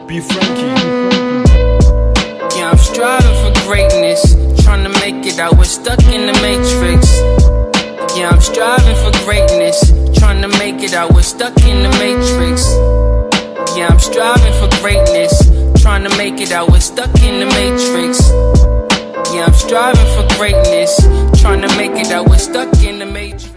Be Frankie. Yeah, I'm striving for greatness, trying to make it out. We're stuck in the matrix. Yeah, I'm striving for greatness, trying to make it out. We're stuck in the matrix. Yeah, I'm striving for greatness, trying to make it out. We're stuck in the matrix. Yeah, I'm striving for greatness, trying to make it out. We're stuck in the matrix.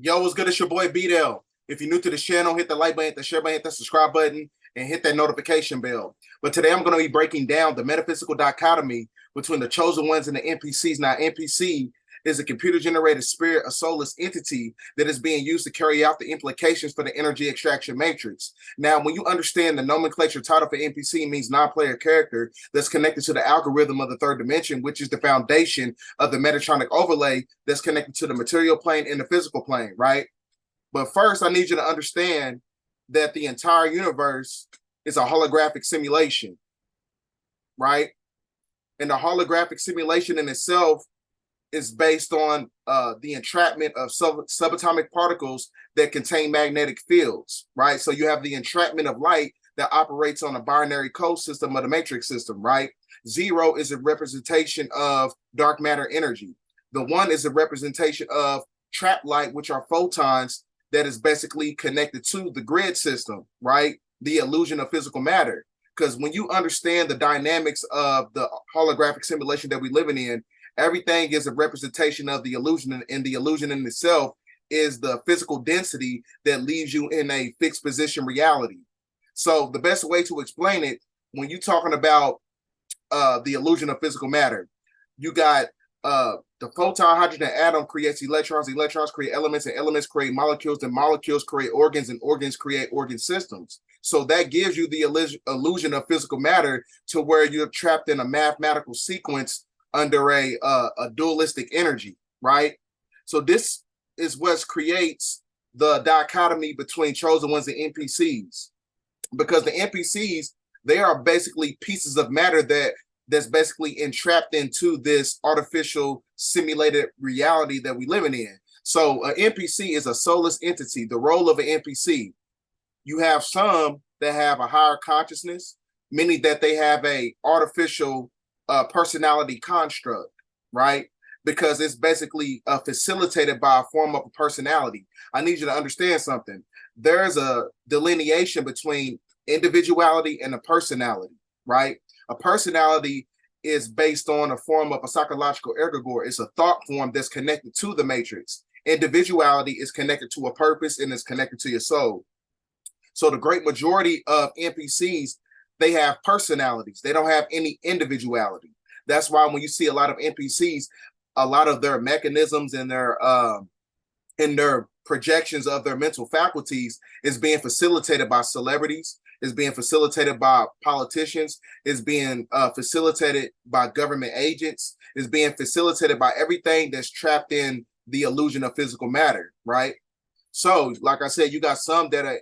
Yo, what's good? It's your boy B-Dell. If you're new to the channel, hit the like button, hit the share button, hit the subscribe button, and hit that notification bell. But today I'm going to be breaking down the metaphysical dichotomy between the chosen ones and the NPCs. Now, NPC is a computer-generated spirit, a soulless entity that is being used to carry out the implications for the energy extraction matrix. Now, when you understand the nomenclature title for NPC means non-player character that's connected to the algorithm of the third dimension, which is the foundation of the Metatronic overlay that's connected to the material plane and the physical plane, right? But first, I need you to understand that the entire universe is a holographic simulation, right? And the holographic simulation in itself is based on the entrapment of subatomic particles that contain magnetic fields, right? So you have the entrapment of light that operates on a binary code system of the matrix system, right? 0 is a representation of dark matter energy. The 1 is a representation of trapped light, which are photons that is basically connected to the grid system, right? The illusion of physical matter. Because when you understand the dynamics of the holographic simulation that we're living in, everything is a representation of the illusion, and the illusion in itself is the physical density that leaves you in a fixed position reality. So the best way to explain it, when you're talking about the illusion of physical matter, you got the photon hydrogen atom creates electrons, electrons create elements, and elements create molecules, and molecules create organs, and organs create organ systems. So that gives you the illusion of physical matter to where you're trapped in a mathematical sequence under a dualistic energy, right? So this is what creates the dichotomy between chosen ones and NPCs, because the NPCs, they are basically pieces of matter that's basically entrapped into this artificial simulated reality that we're living in. So an NPC is a soulless entity. The role of an NPC, you have some that have a higher consciousness, meaning that they have a artificial personality construct, right? Because it's basically facilitated by a form of a personality. I need you to understand something. There's a delineation between individuality and a personality, right? A personality is based on a form of a psychological egregore. It's a thought form that's connected to the matrix. Individuality is connected to a purpose and is connected to your soul. So the great majority of NPCs, they have personalities. They don't have any individuality. That's why when you see a lot of NPCs, a lot of their mechanisms and their projections of their mental faculties is being facilitated by celebrities, is being facilitated by politicians, is being facilitated by government agents, is being facilitated by everything that's trapped in the illusion of physical matter, right? So, like I said, you got some that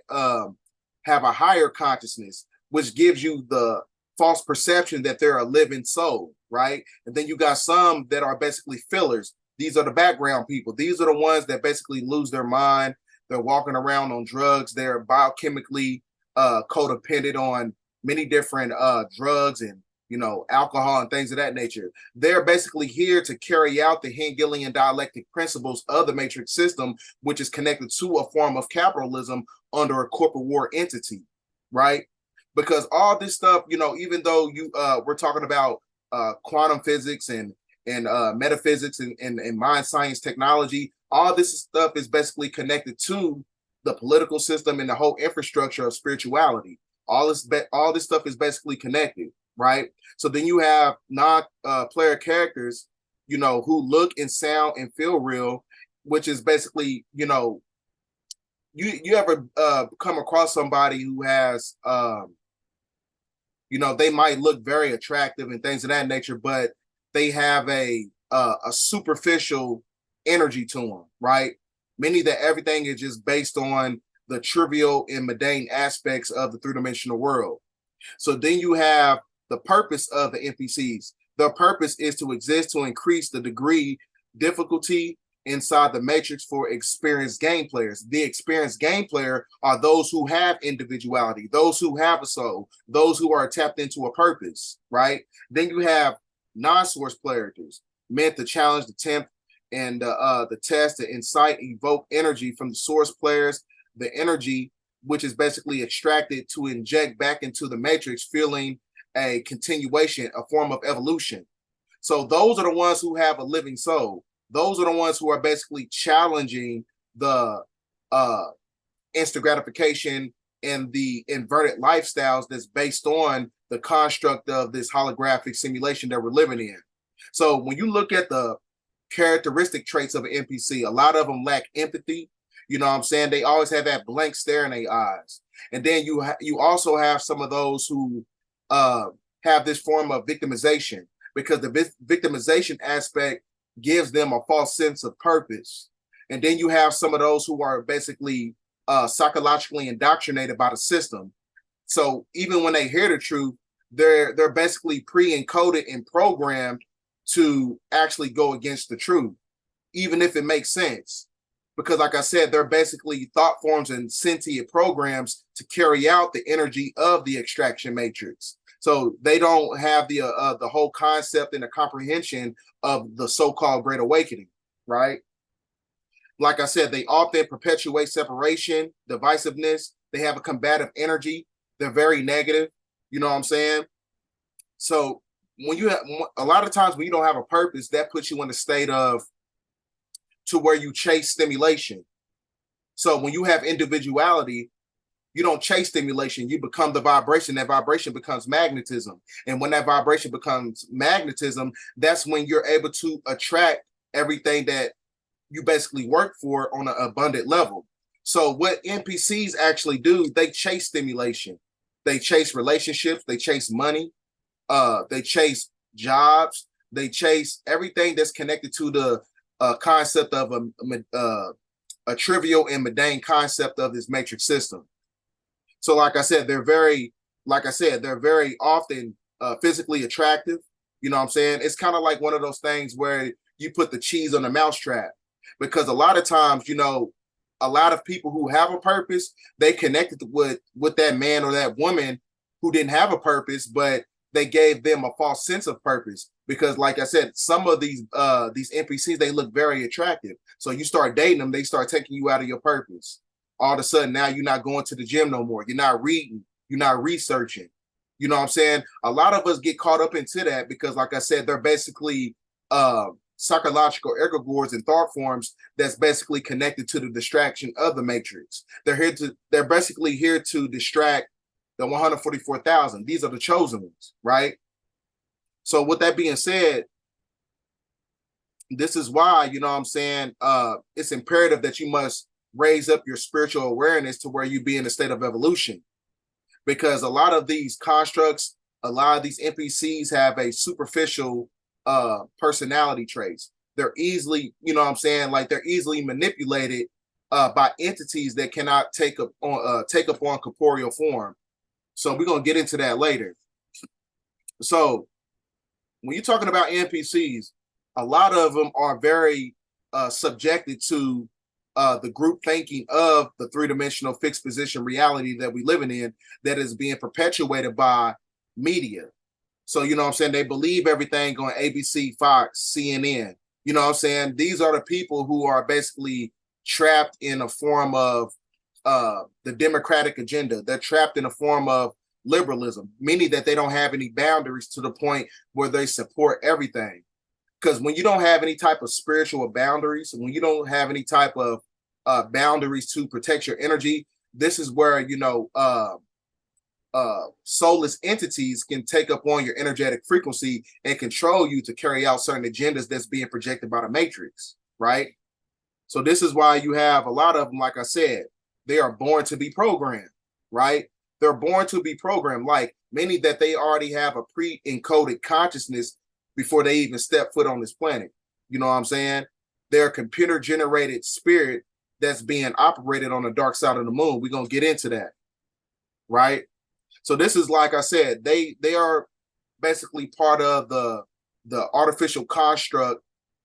have a higher consciousness, which gives you the false perception that they're a living soul, right? And then you got some that are basically fillers. These are the background people. These are the ones that basically lose their mind. They're walking around on drugs. They're biochemically codependent on many different drugs and, you know, alcohol and things of that nature. They're basically here to carry out the Hegelian dialectic principles of the matrix system, which is connected to a form of capitalism under a corporate war entity, right? Because all this stuff, you know, even though we're talking about quantum physics and metaphysics and mind science technology, all this stuff is basically connected to the political system and the whole infrastructure of spirituality. All this stuff is basically connected, right? So then you have non-player characters, you know, who look and sound and feel real, which is basically, you know, you ever come across somebody who has they might look very attractive and things of that nature, but they have a superficial energy to them, right? Meaning that everything is just based on the trivial and mundane aspects of the three-dimensional world. So then you have the purpose of the NPCs. The purpose is to exist to increase the degree difficulty inside the matrix for experienced game players. The experienced game player are those who have individuality, those who have a soul, those who are tapped into a purpose, right? Then you have non-source players meant to challenge, the tempt, and the test, to incite, evoke energy from the source players, the energy which is basically extracted to inject back into the matrix, feeling a continuation, a form of evolution. So those are the ones who have a living soul. Those are the ones who are basically challenging the instant gratification and the inverted lifestyles that's based on the construct of this holographic simulation that we're living in. So when you look at the characteristic traits of an NPC, a lot of them lack empathy. You know what I'm saying? They always have that blank stare in their eyes. And then you also have some of those who have this form of victimization, because the victimization aspect gives them a false sense of purpose. And then you have some of those who are basically psychologically indoctrinated by the system. So even when they hear the truth, they're basically pre-encoded and programmed to actually go against the truth, even if it makes sense. Because like I said, they're basically thought forms and sentient programs to carry out the energy of the extraction matrix. So they don't have the whole concept and the comprehension of the so-called Great Awakening, right? Like I said, they often perpetuate separation, divisiveness. They have a combative energy. They're very negative. You know what I'm saying? So when you have, a lot of times when you don't have a purpose, that puts you in a state of to where you chase stimulation. So when you have individuality, you don't chase stimulation, you become the vibration. That vibration becomes magnetism. And when that vibration becomes magnetism, that's when you're able to attract everything that you basically work for on an abundant level. So what NPCs actually do, they chase stimulation. They chase relationships, they chase money, they chase jobs, they chase everything that's connected to the concept of a trivial and mundane concept of this matrix system. So like I said, they're very often physically attractive. You know what I'm saying? It's kind of like one of those things where you put the cheese on the mousetrap, because a lot of times, a lot of people who have a purpose, they connected with that man or that woman who didn't have a purpose, but they gave them a false sense of purpose. Because like I said, some of these NPCs, they look very attractive. So you start dating them, they start taking you out of your purpose. All of a sudden, now you're not going to the gym no more. You're not reading. You're not researching. You know what I'm saying? A lot of us get caught up into that because, like I said, they're basically psychological egregores and thought forms that's basically connected to the distraction of the matrix. They're basically here to distract the 144,000. These are the chosen ones, right? So with that being said, this is why, you know what I'm saying, it's imperative that you must raise up your spiritual awareness to where you be in a state of evolution. Because a lot of these constructs, a lot of these NPCs have a superficial personality traits. They're easily, you know what I'm saying, like they're easily manipulated by entities that cannot take up on corporeal form. So we're going to get into that later. So when you're talking about NPCs, a lot of them are very subjected to the group thinking of the three-dimensional fixed position reality that we living in, that is being perpetuated by media. So, you know what I'm saying, they believe everything on ABC, Fox, CNN. You know what I'm saying? These are the people who are basically trapped in a form of the democratic agenda. They're trapped in a form of liberalism, meaning that they don't have any boundaries to the point where they support everything. Because when you don't have any type of spiritual boundaries, when you don't have any type of boundaries to protect your energy, this is where, soulless entities can take up on your energetic frequency and control you to carry out certain agendas that's being projected by the matrix, right? So this is why you have a lot of them, like I said, they are born to be programmed, right? They're born to be programmed, like meaning that they already have a pre-encoded consciousness before they even step foot on this planet. You know what I'm saying? They're a computer-generated spirit that's being operated on the dark side of the moon. We're gonna get into that, right? So this is, like I said, they are basically part of the artificial construct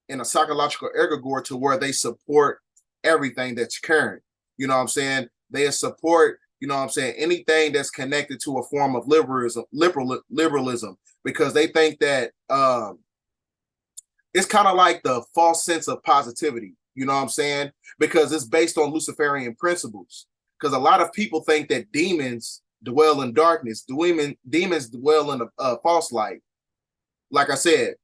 in a psychological egregore to where they support everything that's current. You know what I'm saying? They support, you know what I'm saying, anything that's connected to a form of liberalism, because they think that it's kind of like the false sense of positivity. You know what I'm saying? Because it's based on Luciferian principles. Because a lot of people think that demons dwell in darkness. Demons dwell in a false light. Like I said,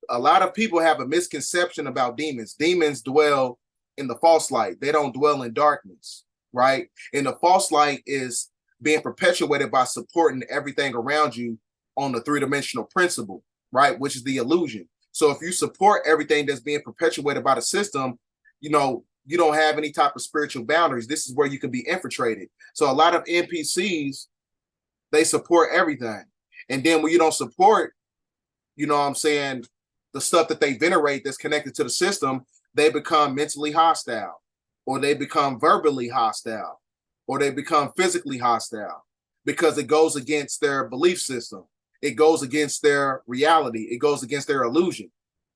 a lot of people have a misconception about demons. Demons dwell in the false light. They don't dwell in darkness, right? And the false light is being perpetuated by supporting everything around you on the three-dimensional principle, right? Which is the illusion. So if you support everything that's being perpetuated by the system, you know, you don't have any type of spiritual boundaries. This is where you can be infiltrated. So a lot of NPCs, they support everything. And then when you don't support, you know what I'm saying, the stuff that they venerate that's connected to the system, they become mentally hostile, or they become verbally hostile, or they become physically hostile, because it goes against their belief system. It goes against their reality. It goes against their illusion.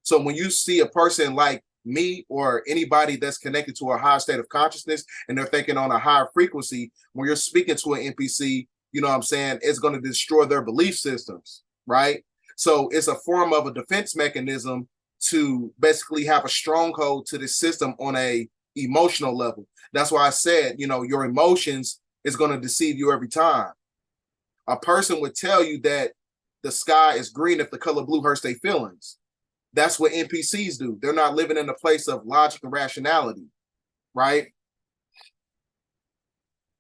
So when you see a person like me or anybody that's connected to a higher state of consciousness and they're thinking on a higher frequency, when you're speaking to an NPC, you know what I'm saying, it's going to destroy their belief systems, right? So it's a form of a defense mechanism to basically have a stronghold to the system on a emotional level. That's why I said, you know, your emotions is going to deceive you every time. A person would tell you that the sky is green if the color blue hurts their feelings. That's what NPCs do. They're not living in a place of logic and rationality, right?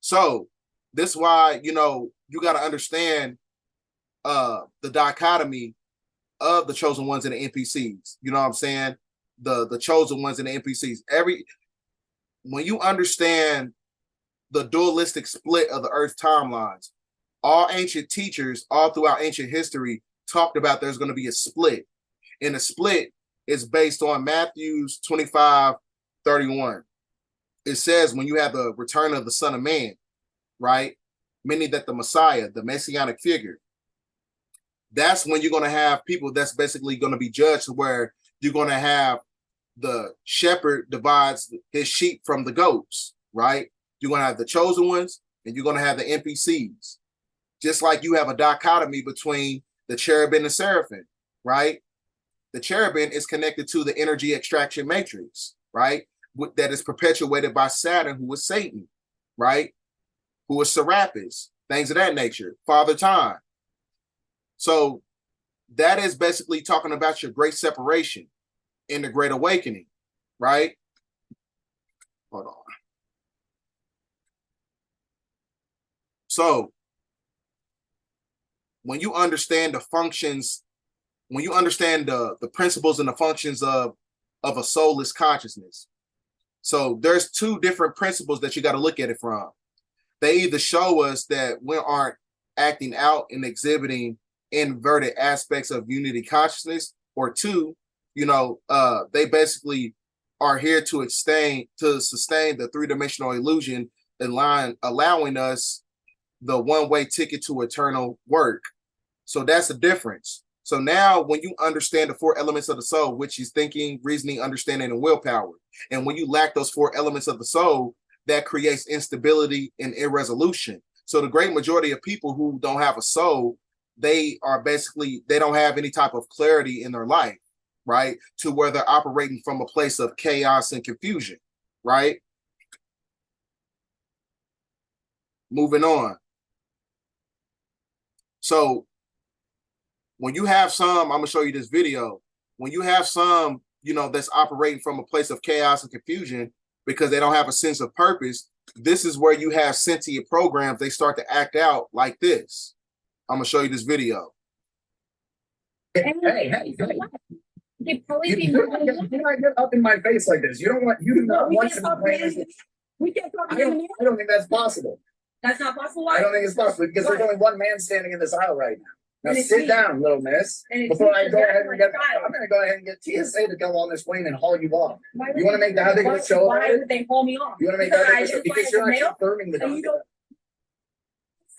So this is why, you know, you got to understand the dichotomy of the chosen ones and the NPCs. You know what I'm saying? The chosen ones and the NPCs. When you understand the dualistic split of the Earth timelines, all ancient teachers all throughout ancient history talked about there's going to be a split. And the split is based on Matthew's 25:31. It says when you have the return of the Son of Man, right? Meaning that the Messiah, the messianic figure, that's when you're going to have people that's basically going to be judged, where you're going to have the shepherd divides his sheep from the goats, right? You're going to have the chosen ones and you're going to have the NPCs. Just like you have a dichotomy between the cherubim and seraphim, right? The cherubim is connected to the energy extraction matrix, right? That is perpetuated by Saturn, who is Satan, right? Who is Serapis, things of that nature, Father Time. So that is basically talking about your great separation in the Great Awakening, right? Hold on. So when you understand the functions, when you understand the principles and the functions of a soulless consciousness, so there's two different principles that you got to look at it from. They either show us that we aren't acting out and exhibiting inverted aspects of unity consciousness, or two, you know, they basically are here to sustain the three-dimensional illusion in line, allowing us the one-way ticket to eternal work. So that's the difference. So now when you understand the four elements of the soul, which is thinking, reasoning, understanding, and willpower, and when you lack those four elements of the soul, that creates instability and irresolution. So the great majority of people who don't have a soul, they don't have any type of clarity in their life, right? To where they're operating from a place of chaos and confusion, right? Moving on. So when you have some, I'm gonna show you this video. When you have some, you know, that's operating from a place of chaos and confusion because they don't have a sense of purpose, this is where you have sentient programs. They start to act out like this. I'm gonna show you this video. Hey, you do not get up in my face like this. You do not want to We can't talk I to him don't, anymore. I don't think that's possible. That's not possible. I don't think it's possible because there's only one man standing in this aisle right now. Now And it's sit me. down, little miss. And it's Before me, I go ahead exactly and get, like I'm gonna go ahead and get TSA to come on this plane and haul you off. Why You would wanna they- make that big of a show about Why it? would they hold me off? You wanna make Because that I big of a show? identify Because as you're a actually male, affirming the and you document.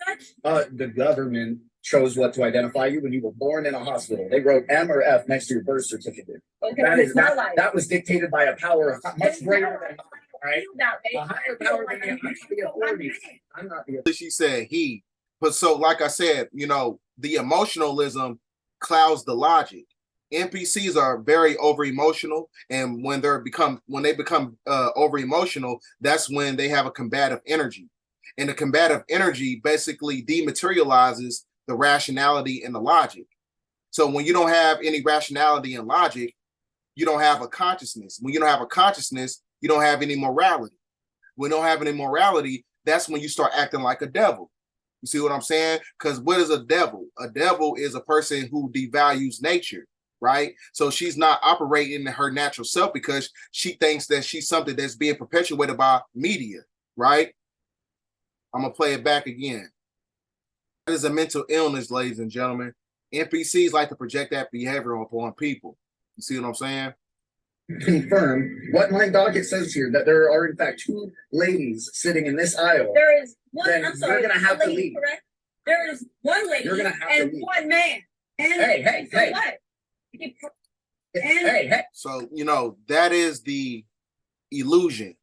don't. Such. The government chose what to identify you when you were born in a hospital. They wrote M or F next to your birth certificate. Okay, That but is it's my not, life. that was dictated by a power much greater than mine, right? A A higher power than me. I'm not the authority. I'm not the She said he, but so like I said, you know, the emotionalism clouds the logic. NPCs are very over emotional, and when they become over emotional, that's when they have a combative energy, and the combative energy basically dematerializes the rationality and the logic. So when you don't have any rationality and logic, you don't have a consciousness. When you don't have a consciousness, you don't have any morality. When you don't have any morality, that's when you start acting like a devil. You see what I'm saying? Because what is a devil? A devil is a person who devalues nature, right? So she's not operating in her natural self because she thinks that she's something that's being perpetuated by media, right? I'm going to play it back again. That is a mental illness, ladies and gentlemen. NPCs like to project that behavior upon people. You see what I'm saying? confirm what my docket says here, that there are in fact two ladies sitting in this aisle. There is one. Then I'm sorry. you're gonna have a to lady, leave. correct? There is one lady You're gonna have and to leave. one man. And Hey, so hey. what? Hey. So, you know, that is the illusion,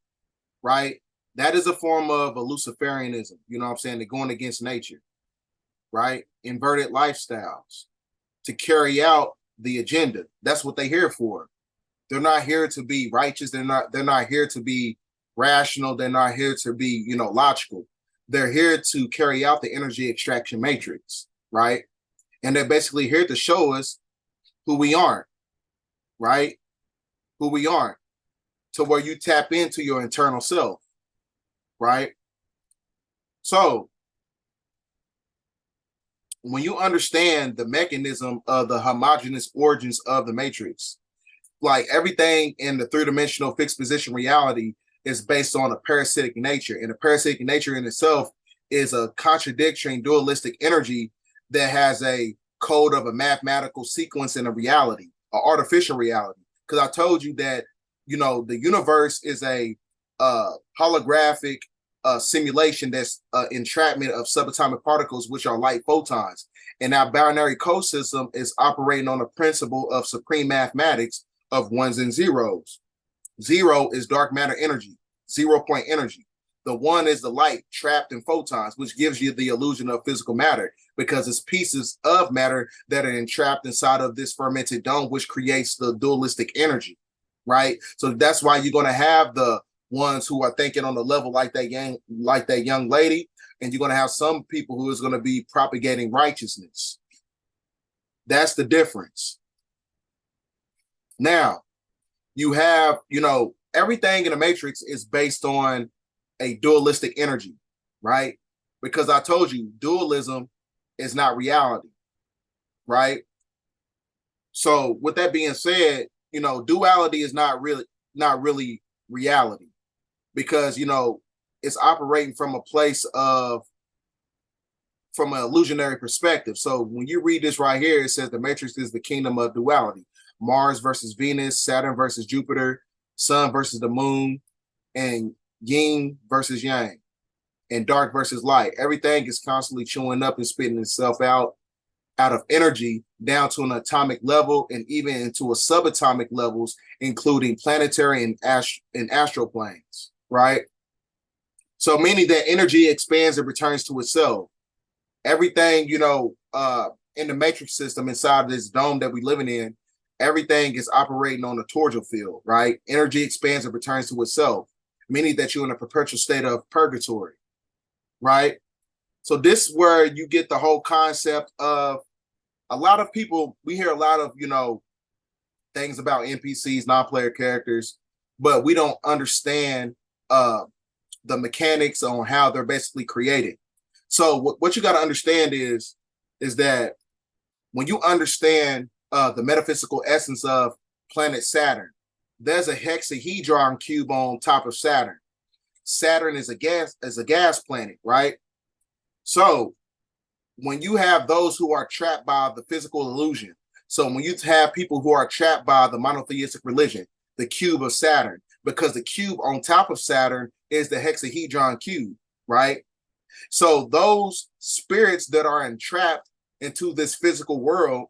right? That is a form of a Luciferianism, you know what I'm saying? They're going against nature, right? Inverted lifestyles to carry out the agenda. That's what they're here for. They're not here to be righteous. They're not here to be rational. They're not here to be, you know, logical. They're here to carry out the energy extraction matrix, right? And they're basically here to show us who we aren't, right? Who we aren't, to where you tap into your internal self, right? So when you understand the mechanism of the homogeneous origins of the matrix, like everything in the three-dimensional fixed position reality is based on a parasitic nature, and the parasitic nature in itself is a contradictory dualistic energy that has a code of a mathematical sequence in a reality, an artificial reality. Because I told you that, you know, the universe is a holographic simulation that's entrapment of subatomic particles, which are light photons. And our binary code system is operating on a principle of supreme mathematics of ones and zeros. Zero is dark matter energy, 0 point energy. The one is the light trapped in photons, which gives you the illusion of physical matter because it's pieces of matter that are entrapped inside of this fermented dome, which creates the dualistic energy, right? So that's why you're going to have the ones who are thinking on the level like that young lady, and you're going to have some people who is going to be propagating righteousness. That's the difference. Now, you have, you know, everything in the matrix is based on a dualistic energy, right? Because I told you, dualism is not reality, right? So with that being said, you know, duality is not really reality, because, you know, it's operating from a place of, from an illusionary perspective. So when you read this right here, it says the matrix is the kingdom of duality. Mars versus Venus, Saturn versus Jupiter, Sun versus the moon, and yin versus yang, and dark versus light. Everything is constantly chewing up and spitting itself out of energy down to an atomic level and even into a subatomic levels, including planetary and astral planes, right? So meaning that energy expands and returns to itself. Everything, you know, in the matrix system inside of this dome that we're living in, everything is operating on a torsional field, right? Energy expands and returns to itself, meaning that you're in a perpetual state of purgatory, right? So this is where you get the whole concept of, a lot of people, we hear a lot of, you know, things about NPCs, non-player characters, but we don't understand the mechanics on how they're basically created. So what you got to understand is that when you understand the metaphysical essence of planet Saturn, there's a hexahedron cube on top of Saturn. Saturn is a gas planet, right? So when you have those who are trapped by the physical illusion, so when you have people who are trapped by the monotheistic religion, the cube of Saturn, because the cube on top of Saturn is the hexahedron cube, right? So those spirits that are entrapped into this physical world,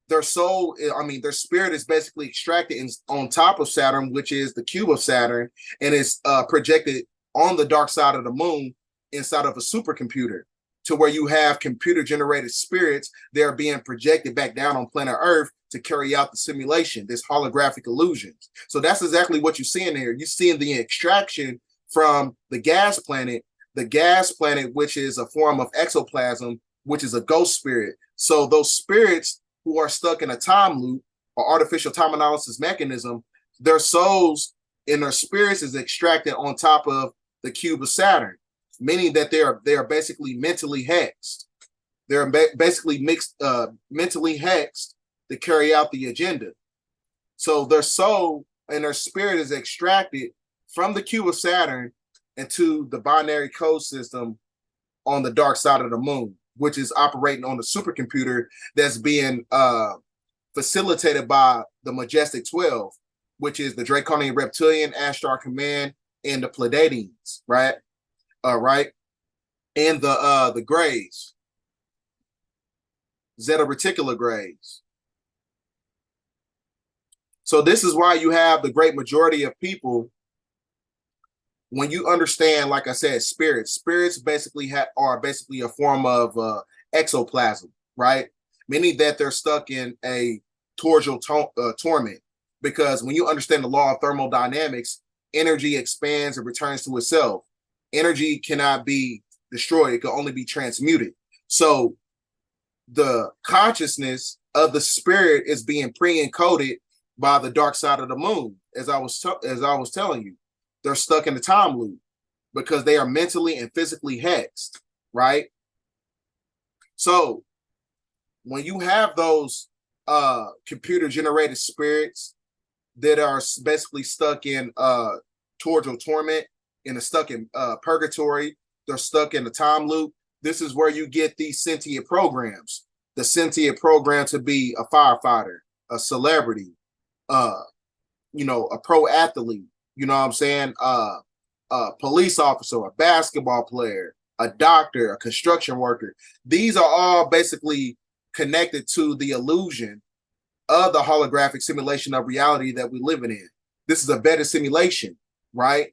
their soul, I mean, their spirit is basically extracted on top of Saturn, which is the cube of Saturn, and is projected on the dark side of the moon inside of a supercomputer, to where you have computer-generated spirits that are being projected back down on planet Earth to carry out the simulation, this holographic illusions. So that's exactly what you're seeing here. You're seeing the extraction from the gas planet, which is a form of exoplasm, which is a ghost spirit. So those spirits who are stuck in a time loop or artificial time analysis mechanism, their souls and their spirits is extracted on top of the cube of Saturn, meaning that they are basically mentally hexed. They're basically mentally hexed to carry out the agenda. So their soul and their spirit is extracted from the cube of Saturn into the binary code system on the dark side of the moon, which is operating on the supercomputer that's being facilitated by the Majestic 12, which is the Draconian Reptilian, Ashtar Command, and the Pleiadians, right? Right, and the Greys, Zeta Reticula Greys. So this is why you have the great majority of people, when you understand, like I said, spirits basically are basically a form of exoplasm, right? Meaning that they're stuck in a torsional torment, because when you understand the law of thermodynamics, energy expands and returns to itself. Energy cannot be destroyed. It can only be transmuted. So the consciousness of the spirit is being pre-encoded by the dark side of the moon. As I was telling you, they're stuck in the time loop because they are mentally and physically hexed, right? So when you have those computer generated spirits that are basically stuck in torsional torment, and are stuck in purgatory, they're stuck in the time loop, this is where you get these sentient programs. The sentient program to be a firefighter, a celebrity, a pro athlete, you know what I'm saying? A police officer, a basketball player, a doctor, a construction worker. These are all basically connected to the illusion of the holographic simulation of reality that we're living in. This is a better simulation, right?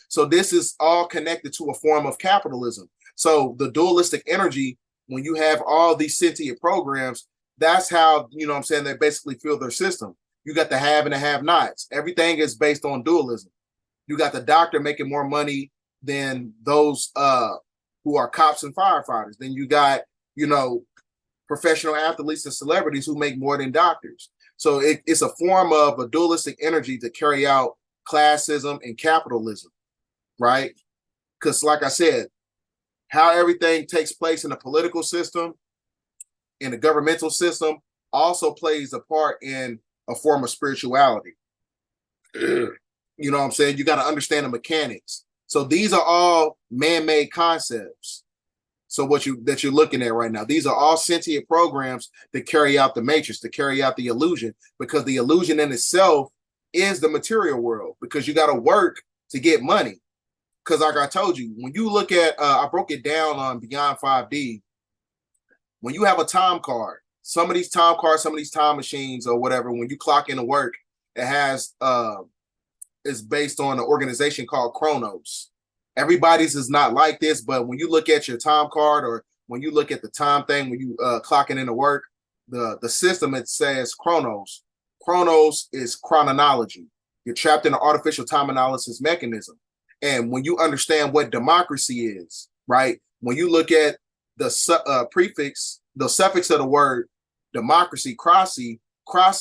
So this is all connected to a form of capitalism. So the dualistic energy, when you have all these sentient programs, that's how, you know what I'm saying, they basically feel their system. You got the have and the have-nots. Everything is based on dualism. You got the doctor making more money than those who are cops and firefighters. Then you got, professional athletes and celebrities who make more than doctors. So it's a form of a dualistic energy to carry out classism and capitalism. Right? Because like I said, how everything takes place in the political system, in the governmental system, also plays a part in a form of spirituality. You know what I'm saying? You got to understand the mechanics. So these are all man-made concepts. So that you're looking at right now, these are all sentient programs that carry out the matrix, to carry out the illusion, because the illusion in itself is the material world, because you got to work to get money. Because like I told you, when you look at, I broke it down on Beyond 5D, when you have a time card, some of these time cards, some of these time machines or whatever, when you clock into work, it has, is based on an organization called Chronos. Everybody's is not like this, but when you look at your time card, or when you look at the time thing, when you clocking into work, the system, it says Chronos. Chronos is chronology. You're trapped in an artificial time analysis mechanism. And when you understand what democracy is, right? When you look at the prefix, the suffix of the word democracy, krasi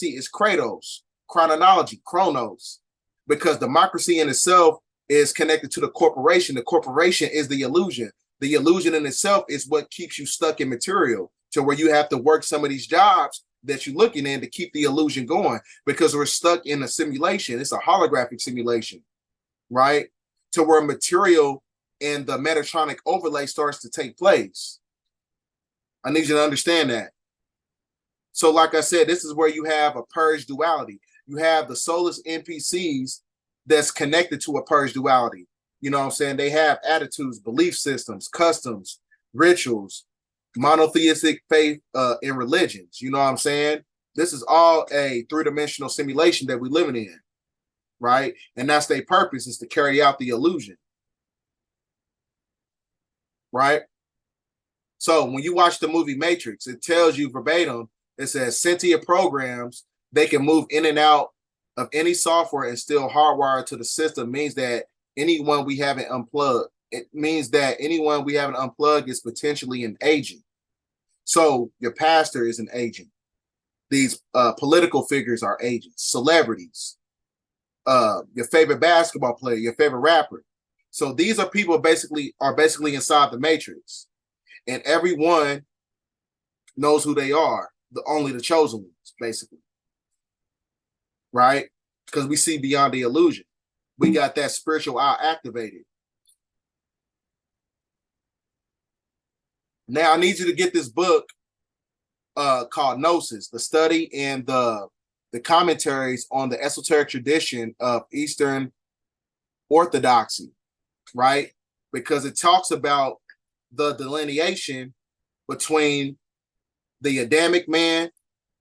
is kratos, chronology, chronos, because democracy in itself is connected to the corporation. The corporation is the illusion. The illusion in itself is what keeps you stuck in material, to where you have to work some of these jobs that you're looking in to keep the illusion going, because we're stuck in a simulation. It's a holographic simulation, right? to where material and the Metatronic overlay starts to take place. I need you to understand that. So like I said, this is where you have a purge duality. You have the soulless NPCs that's connected to a purge duality. You know what I'm saying? They have attitudes, belief systems, customs, rituals, monotheistic faith in religions. You know what I'm saying? This is all a three-dimensional simulation that we're living in, right? And that's their purpose, is to carry out the illusion, right? So when you watch the movie Matrix, it tells you verbatim, it says sentient programs, they can move in and out of any software and still hardwired to the system. Means that anyone we haven't unplugged, it means that anyone we haven't unplugged is potentially an agent. So your pastor is an agent. These political figures are agents, celebrities, your favorite basketball player, your favorite rapper. So these are people basically inside the Matrix, and everyone knows who they are. Only the chosen ones, basically, right? Because we see beyond the illusion. We got that spiritual eye activated. Now I need you to get this book called Gnosis, the study and the commentaries on the esoteric tradition of Eastern Orthodoxy, right? Because it talks about the delineation between the Adamic man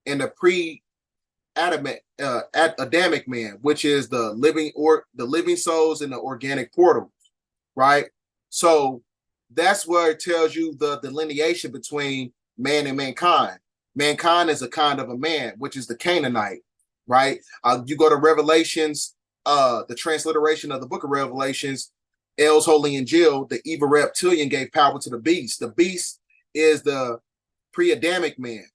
and the pre-adamic Adamic man, which is the living souls in the organic portal, right? So that's where it tells you the delineation between man and mankind. Mankind is a kind of a man, which is the Canaanite, right? You go to Revelations, the transliteration of the book of Revelations, El's Holy Injil, the evil reptilian gave power to the beast. The beast is the pre-Adamic man,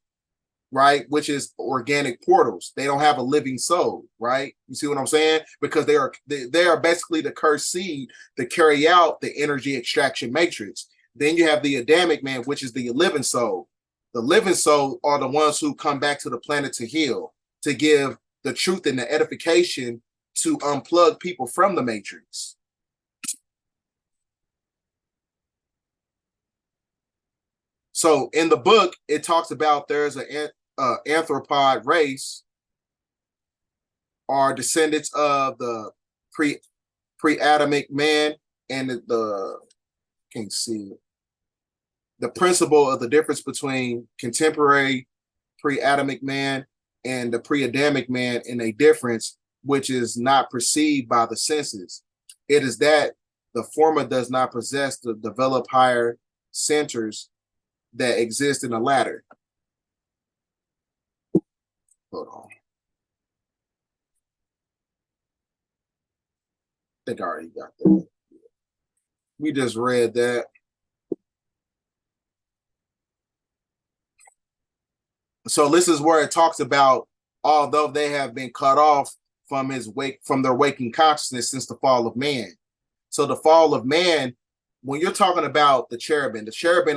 right? Which is organic portals. They don't have a living soul, right? You see what I'm saying? Because they are basically the cursed seed to carry out the energy extraction matrix. Then you have the Adamic man, which is the living soul. The living soul are the ones who come back to the planet to heal, to give the truth and the edification, to unplug people from the matrix. So in the book, it talks about there's an anthropod race, are descendants of the pre-Adamic man, and the can't see it. The principle of the difference between contemporary pre-Adamic man and the pre-Adamic man in a difference which is not perceived by the senses. It is that the former does not possess the developed higher centers that exist in the latter. Hold on. I think I already got that. We just read that. So this is where it talks about, although they have been cut off from their waking consciousness since the fall of man. So the fall of man, when you're talking about the cherubim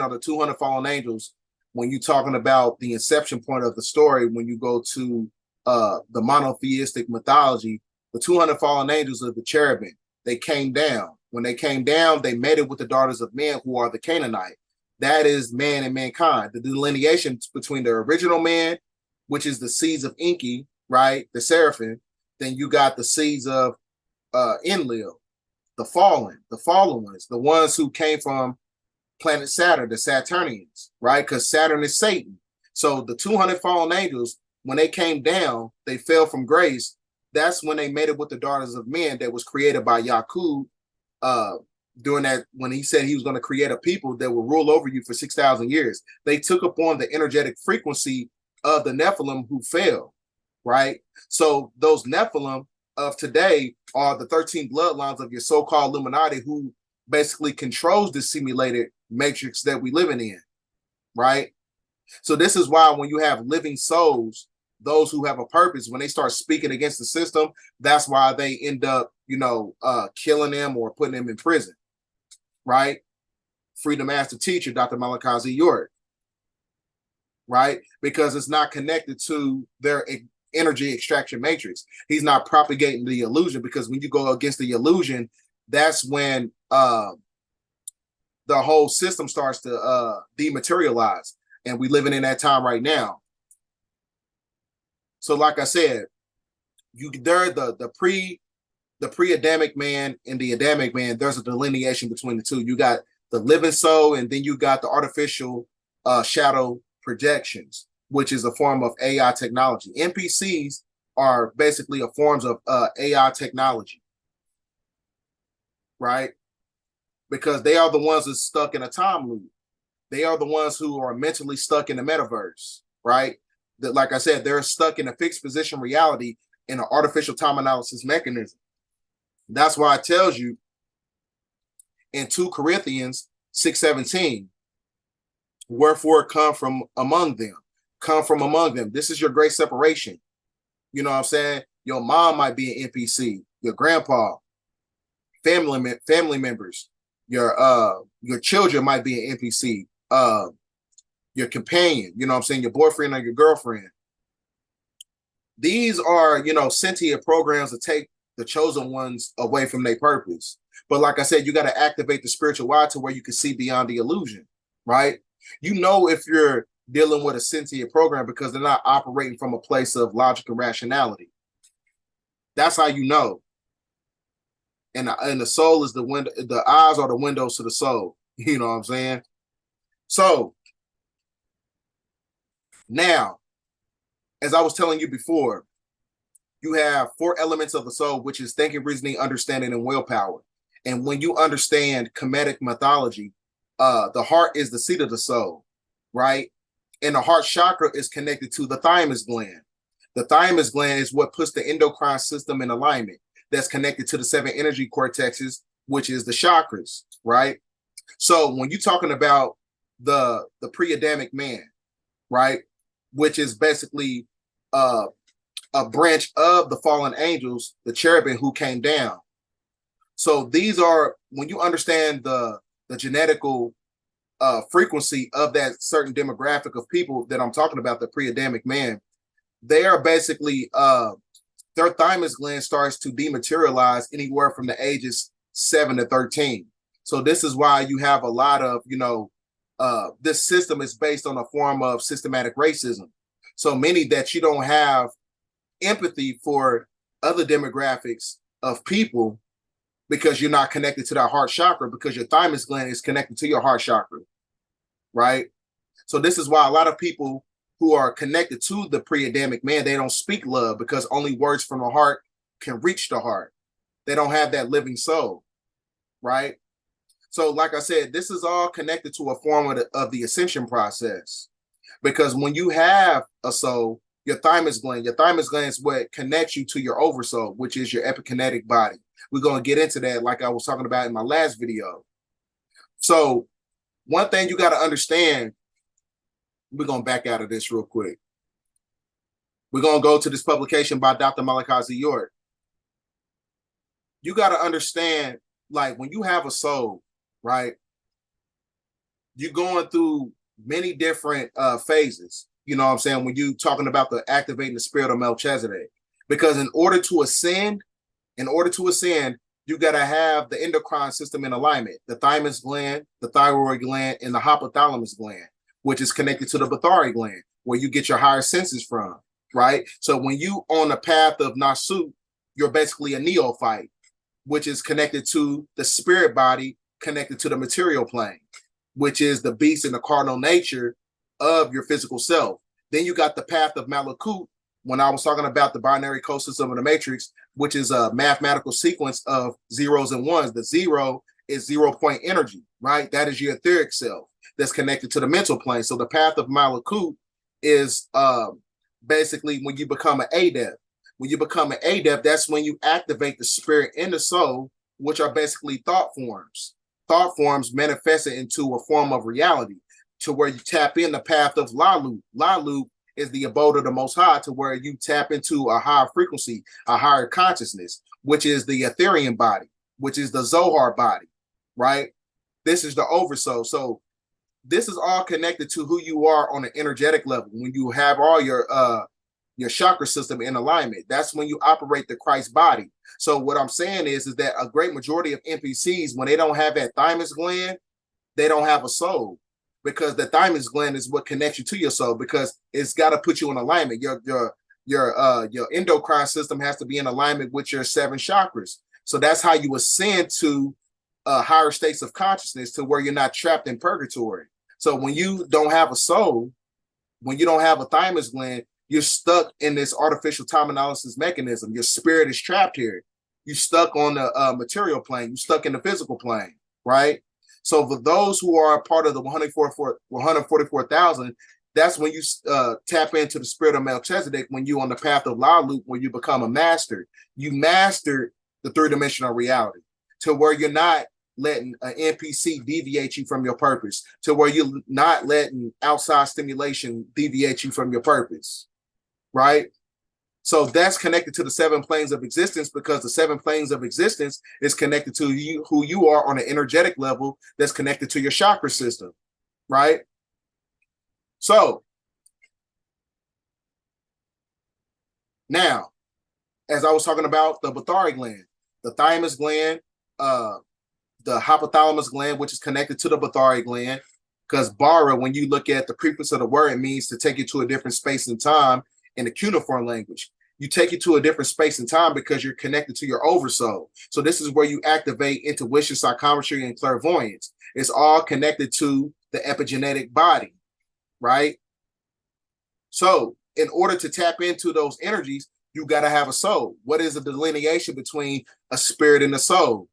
are the 200 fallen angels. When you're talking about the inception point of the story, when you go to the monotheistic mythology, the 200 fallen angels are the cherubim. They came down. When they came down, they mated with the daughters of men, who are the Canaanite. That is man and mankind. The delineation between the original man, which is the seeds of Enki, right? The seraphim. Then you got the seeds of Enlil, the fallen ones, the ones who came from planet Saturn, the Saturnians, right? Because Saturn is Satan. So the 200 fallen angels, when they came down, they fell from grace. That's when they mated with the daughters of men that was created by Yakub during that, when he said he was going to create a people that will rule over you for 6,000 years. They took upon the energetic frequency of the Nephilim who fell, right? So those Nephilim of today are the 13 bloodlines of your so-called Illuminati, who basically controls the simulated matrix that we living in, right? So this is why when you have living souls, those who have a purpose, when they start speaking against the system, that's why they end up, killing them or putting them in prison, right? Freedom Master Teacher, Dr. Malachi Z. York, right? Because it's not connected to their energy extraction matrix. He's not propagating the illusion, because when you go against the illusion, that's when the whole system starts to dematerialize, and we living in that time right now. So, like I said, the pre-Adamic man and the Adamic man. There's a delineation between the two. You got the living soul, and then you got the artificial shadow projections, which is a form of AI technology. NPCs are basically a forms of AI technology, right? Because they are the ones that's stuck in a time loop. They are the ones who are mentally stuck in the metaverse, right? That, like I said, they're stuck in a fixed position reality in an artificial time analysis mechanism. That's why it tells you in 2 Corinthians 6:17, wherefore come from among them. Come from among them. This is your great separation. You know what I'm saying? Your mom might be an NPC, your grandpa, family members, your children might be an NPC, your companion, you know what I'm saying, your boyfriend or your girlfriend. These are, sentient programs that take the chosen ones away from their purpose. But like I said, you got to activate the spiritual eye to where you can see beyond the illusion, right? You know, if you're dealing with a sentient program because they're not operating from a place of logic and rationality. That's how you know. And the soul is the window, the eyes are the windows to the soul. You know what I'm saying? So now, as I was telling you before, you have 4 elements of the soul, which is thinking, reasoning, understanding, and willpower. And when you understand Kemetic mythology, the heart is the seat of the soul, right? And the heart chakra is connected to the thymus gland. The thymus gland is what puts the endocrine system in alignment. That's connected to the 7 energy cortexes, which is the chakras, right? So when you're talking about the pre-Adamic man, right, which is basically a branch of the fallen angels, the cherubim who came down. So these are, when you understand the genetical frequency of that certain demographic of people that I'm talking about, the pre-Adamic man, they are basically their thymus gland starts to dematerialize anywhere from the ages 7 to 13. So this is why you have a lot of, this system is based on a form of systematic racism. So many that you don't have empathy for other demographics of people because you're not connected to that heart chakra, because your thymus gland is connected to your heart chakra, right? So this is why a lot of people who are connected to the pre-Adamic man, they don't speak love because only words from the heart can reach the heart. They don't have that living soul, right? So like I said, this is all connected to a form of the ascension process. Because when you have a soul, your thymus gland is what connects you to your oversoul, which is your epikinetic body. We're going to get into that like I was talking about in my last video. So one thing you got to understand, we're going to back out of this real quick. We're going to go to this publication by Dr. Malachi Z. York. You got to understand, like, when you have a soul, right, you're going through many different phases. You know what I'm saying? When you talking about the activating the spirit of Melchizedek, because in order to ascend, you got to have the endocrine system in alignment, the thymus gland, the thyroid gland, and the hypothalamus gland, which is connected to the Bathari gland, where you get your higher senses from, right? So when you on the path of Nasu, you're basically a neophyte, which is connected to the spirit body, connected to the material plane, which is the beast and the cardinal nature of your physical self. Then you got the path of Malakut, when I was talking about the binary code system of the matrix, which is a mathematical sequence of zeros and ones. The 0 is 0-point energy, right? That is your etheric self that's connected to the mental plane. So the path of Malakut is basically when you become an adept. When you become an adept, that's when you activate the spirit and the soul, which are basically thought forms. Thought forms manifested into a form of reality, to where you tap in the path of Lalu. Lalu is the abode of the Most High, to where you tap into a higher frequency, a higher consciousness, which is the Ethereum body, which is the Zohar body, right? This is the oversoul. So this is all connected to who you are on an energetic level. When you have all your your chakra system in alignment. That's when you operate the Christ body. So what I'm saying is that a great majority of NPCs, when they don't have that thymus gland, they don't have a soul, because the thymus gland is what connects you to your soul, because it's got to put you in alignment. Your endocrine system has to be in alignment with your 7 chakras. So that's how you ascend to higher states of consciousness, to where you're not trapped in purgatory. So when you don't have a soul, when you don't have a thymus gland, you're stuck in this artificial time analysis mechanism. Your spirit is trapped here. You're stuck on the material plane. You're stuck in the physical plane, right? So for those who are part of the 144,000, that's when you tap into the spirit of Melchizedek, when you're on the path of La Loop, where you become a master. You mastered the 3-dimensional reality, to where you're not letting an NPC deviate you from your purpose, to where you're not letting outside stimulation deviate you from your purpose, right? So that's connected to the 7 planes of existence, because the 7 planes of existence is connected to you, who you are on an energetic level, that's connected to your chakra system, right? So now, as I was talking about the Bathari gland, the thymus gland, the hypothalamus gland, which is connected to the Bathari gland, because bara, when you look at the prefix of the word, it means to take you to a different space and time in the cuneiform language. You take it to a different space and time because you're connected to your oversoul. So this is where you activate intuition, psychometry, and clairvoyance. It's all connected to the epigenetic body, right? So in order to tap into those energies, you got to have a soul. What is the delineation between a spirit and a soul?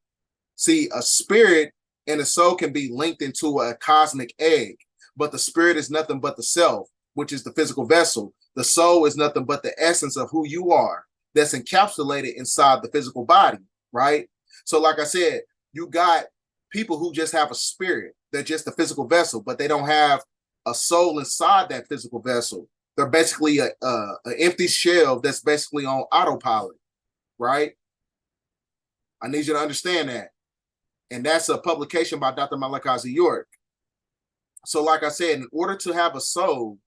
See, a spirit and a soul can be linked into a cosmic egg, but the spirit is nothing but the self, which is the physical vessel. The soul is nothing but the essence of who you are, that's encapsulated inside the physical body, right? So like I said, you got people who just have a spirit. They're just a physical vessel, but they don't have a soul inside that physical vessel. They're basically an empty shell that's basically on autopilot, right? I need you to understand that. And that's a publication by Dr. Malakazi York. So like I said, in order to have a soul,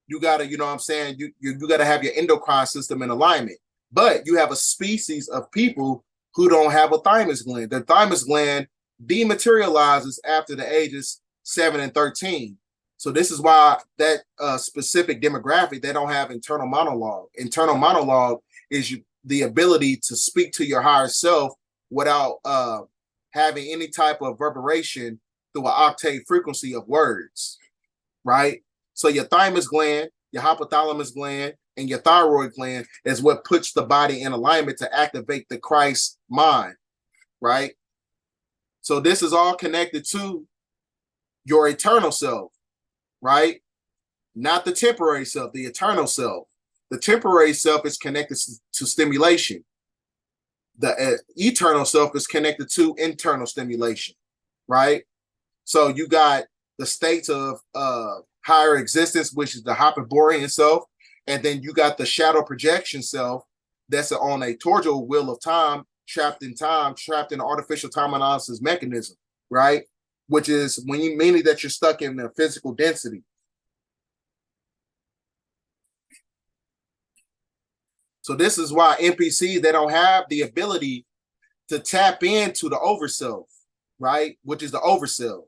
you gotta, you know what I'm saying, you gotta have your endocrine system in alignment. But you have a species of people who don't have a thymus gland. Their thymus gland dematerializes after the ages 7 and 13. So this is why that specific demographic, they don't have internal monologue. Internal monologue is the ability to speak to your higher self without having any type of reverberation through an octave frequency of words, right? So your thymus gland, your hypothalamus gland, and your thyroid gland is what puts the body in alignment to activate the Christ mind, right? So this is all connected to your eternal self, right? Not the temporary self, the eternal self. The temporary self is connected to stimulation. The eternal self is connected to internal stimulation, right? So you got the states of higher existence, which is the Hyperborean self, and then you got the shadow projection self that's on a torsional wheel of time, trapped in artificial time analysis mechanism, right? Which is when you meaning that you're stuck in the physical density. So this is why NPCs, they don't have the ability to tap into the overself, right? Which is the overself.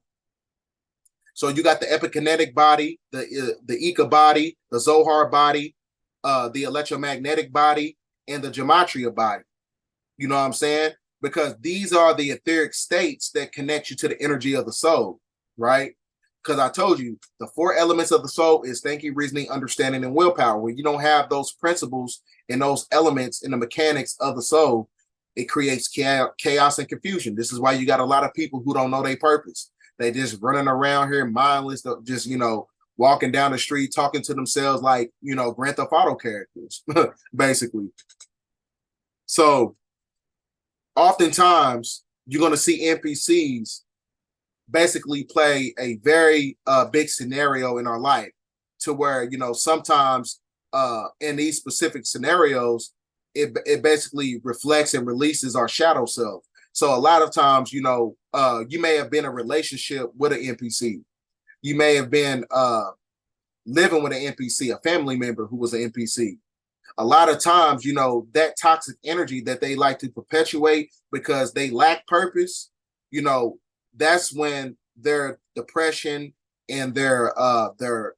So you got the epikinetic body, the Eka body, the Zohar body, the electromagnetic body, and the gematria body. You know what I'm saying? Because these are the etheric states that connect you to the energy of the soul, right? Because I told you, the 4 elements of the soul is thinking, reasoning, understanding, and willpower. When you don't have those principles and those elements in the mechanics of the soul, it creates chaos and confusion. This is why you got a lot of people who don't know their purpose. They just running around here mindless, just, you know, walking down the street, talking to themselves like, you know, Grand Theft Auto characters, basically. So oftentimes you're going to see NPCs basically play a very big scenario in our life, to where, you know, sometimes in these specific scenarios, it basically reflects and releases our shadow self. So a lot of times, you know, you may have been in a relationship with an NPC. You may have been living with an NPC, a family member who was an NPC. A lot of times, you know, that toxic energy that they like to perpetuate because they lack purpose, you know, that's when their depression and their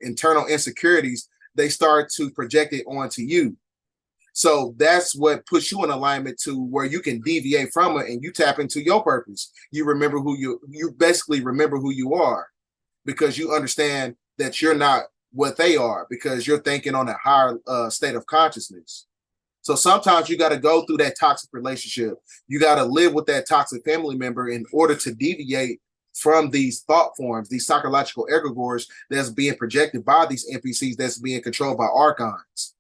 internal insecurities, they start to project it onto you. So that's what puts you in alignment to where you can deviate from it and you tap into your purpose. You remember who you basically remember who you are, because you understand that you're not what they are, because you're thinking on a higher state of consciousness. So sometimes you got to go through that toxic relationship. You got to live with that toxic family member in order to deviate from these thought forms, these psychological egregores that's being projected by these NPCs, that's being controlled by archons.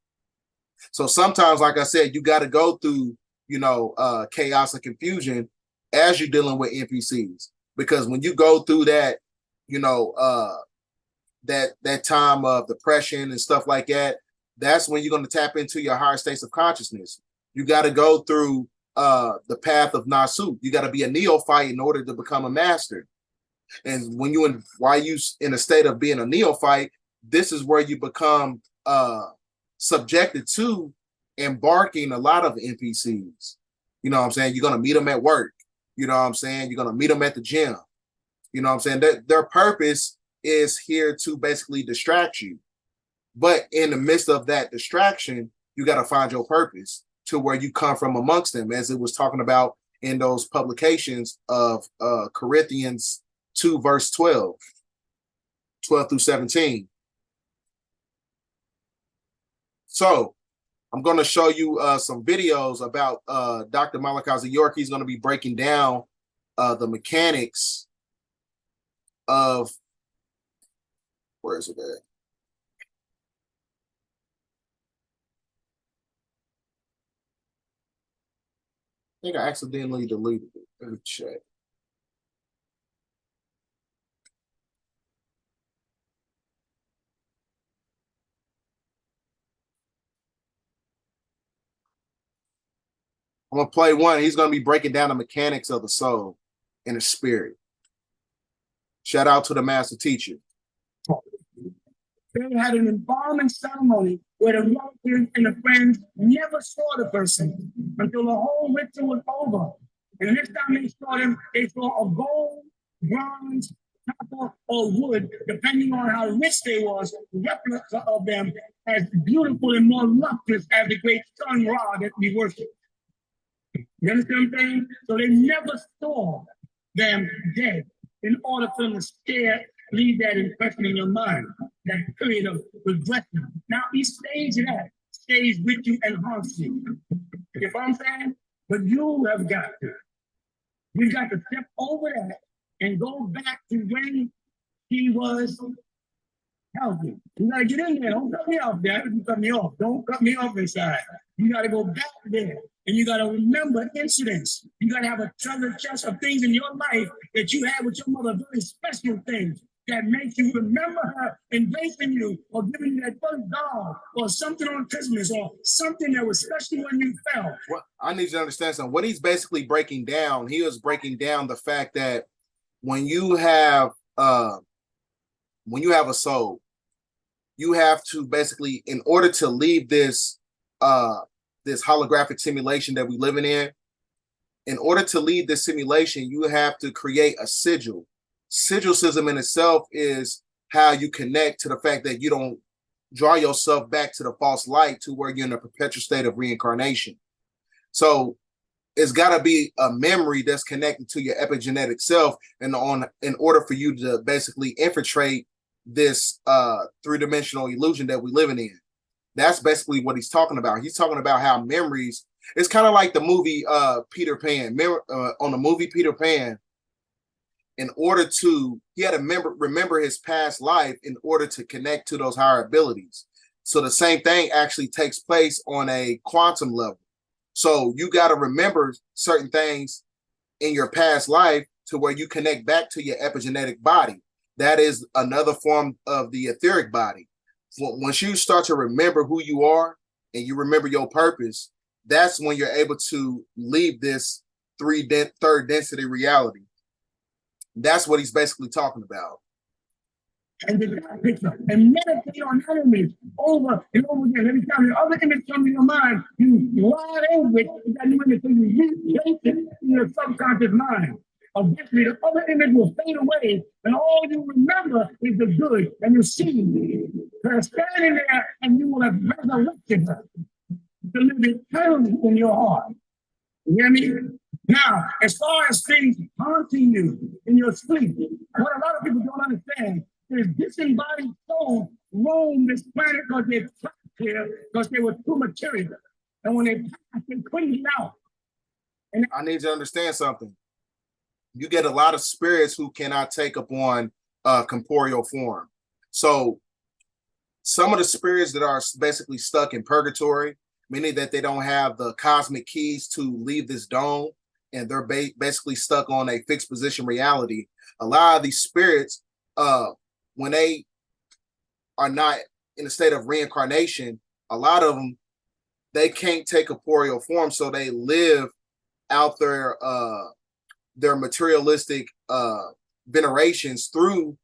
So sometimes, like I said, you got to go through, you know, chaos and confusion as you're dealing with NPCs, because when you go through that, you know, that time of depression and stuff like that, that's when you're going to tap into your higher states of consciousness. You got to go through the path of Nasu. You got to be a neophyte in order to become a master. And when while you in a state of being a neophyte, this is where you become subjected to embarking a lot of NPCs. You know what I'm saying? You're going to meet them at work. You know what I'm saying? You're going to meet them at the gym. You know what I'm saying? Their purpose is here to basically distract you. But in the midst of that distraction, you got to find your purpose to where you come from amongst them, as it was talking about in those publications of Corinthians 2, verse 12 through 17. So I'm going to show you some videos about Dr. Malachi York. He's going to be breaking down the mechanics of, where is it at? I think I accidentally deleted it. Let me check. I'm going to play one. He's going to be breaking down the mechanics of the soul and the spirit. Shout out to the master teacher. They had an embalming ceremony where the relatives and the friends never saw the person until the whole ritual was over. And this time they saw them, they saw a gold, bronze, copper, or wood, depending on how rich they was, replica of them as beautiful and more lustrous as the great sun Ra that we worship. You understand what I'm saying? So they never saw them dead in order for them to leave that impression in your mind, that period of regression. Now, each stage of that stays with you and haunts you. You know what I'm saying? But you have got to. You've got to step over that and go back to when he was healthy. You got to get in there. Don't cut me off, Dad. You cut me off. Don't cut me off inside. You got to go back there. And you got to remember incidents. You got to have a treasure chest of things in your life that you had with your mother, very special things that make you remember her embracing you or giving you that first doll or something on Christmas or something that was special when you fell. Well, I need you to understand something. What he's basically breaking down, he was breaking down the fact that when you have a soul, you have to basically, in order to leave this this holographic simulation that we living in order to leave this simulation, you have to create a sigil. Sigilism in itself is how you connect to the fact that you don't draw yourself back to the false light to where you're in a perpetual state of reincarnation. So it's got to be a memory that's connected to your epigenetic self, and in order for you to basically infiltrate this three-dimensional illusion that we're living in. That's basically what he's talking about. He's talking about how memories, it's kind of like the movie Peter Pan. On the movie Peter Pan, in order to, he had to remember his past life in order to connect to those higher abilities. So the same thing actually takes place on a quantum level. So you got to remember certain things in your past life to where you connect back to your epigenetic body. That is another form of the etheric body. Once you start to remember who you are and you remember your purpose, that's when you're able to leave this third density reality. That's what he's basically talking about. and the God picture and meditate on that image over and over again. Every time the other image comes to your mind, you ride over it, that new image, so you replace it in your subconscious mind. Eventually, the other image will fade away, and all you remember is the good, and you see her standing there, and you will have resurrected her to live eternally in your heart. You hear me? Now, as far as things haunting you in your sleep, what a lot of people don't understand is disembodied souls roam this planet because they're trapped here because they were too material. And when they passed, they couldn't get out. And I need to understand something. You get a lot of spirits who cannot take upon corporeal form. So some of the spirits that are basically stuck in purgatory, meaning that they don't have the cosmic keys to leave this dome, and they're basically stuck on a fixed position reality. A lot of these spirits, when they are not in a state of reincarnation, a lot of them, they can't take corporeal form, so they live out their materialistic venerations through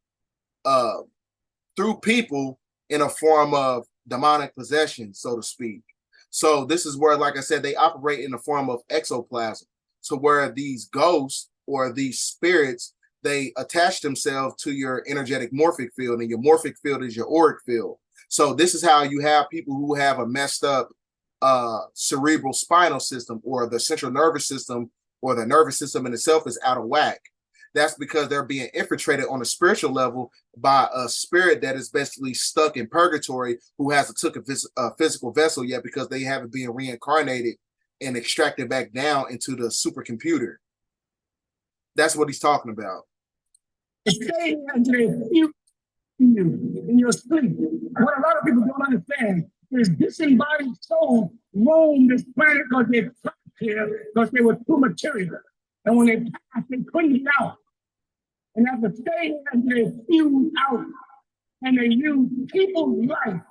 people in a form of demonic possession, so to speak. So this is where, like I said, they operate in the form of exoplasm. So where these ghosts or these spirits, they attach themselves to your energetic morphic field, and your morphic field is your auric field. So this is how you have people who have a messed up cerebral spinal system, or the central nervous system, or the nervous system in itself is out of whack. That's because they're being infiltrated on a spiritual level by a spirit that is basically stuck in purgatory, who hasn't took a physical vessel yet because they haven't been reincarnated and extracted back down into the supercomputer. That's what he's talking about. stay in your sleep. What a lot of people don't understand is disembodied souls roam this planet because they're trapped here because they were too material. And when they passed, they couldn't get out. And after staying here, they fuse out, and they use people's life,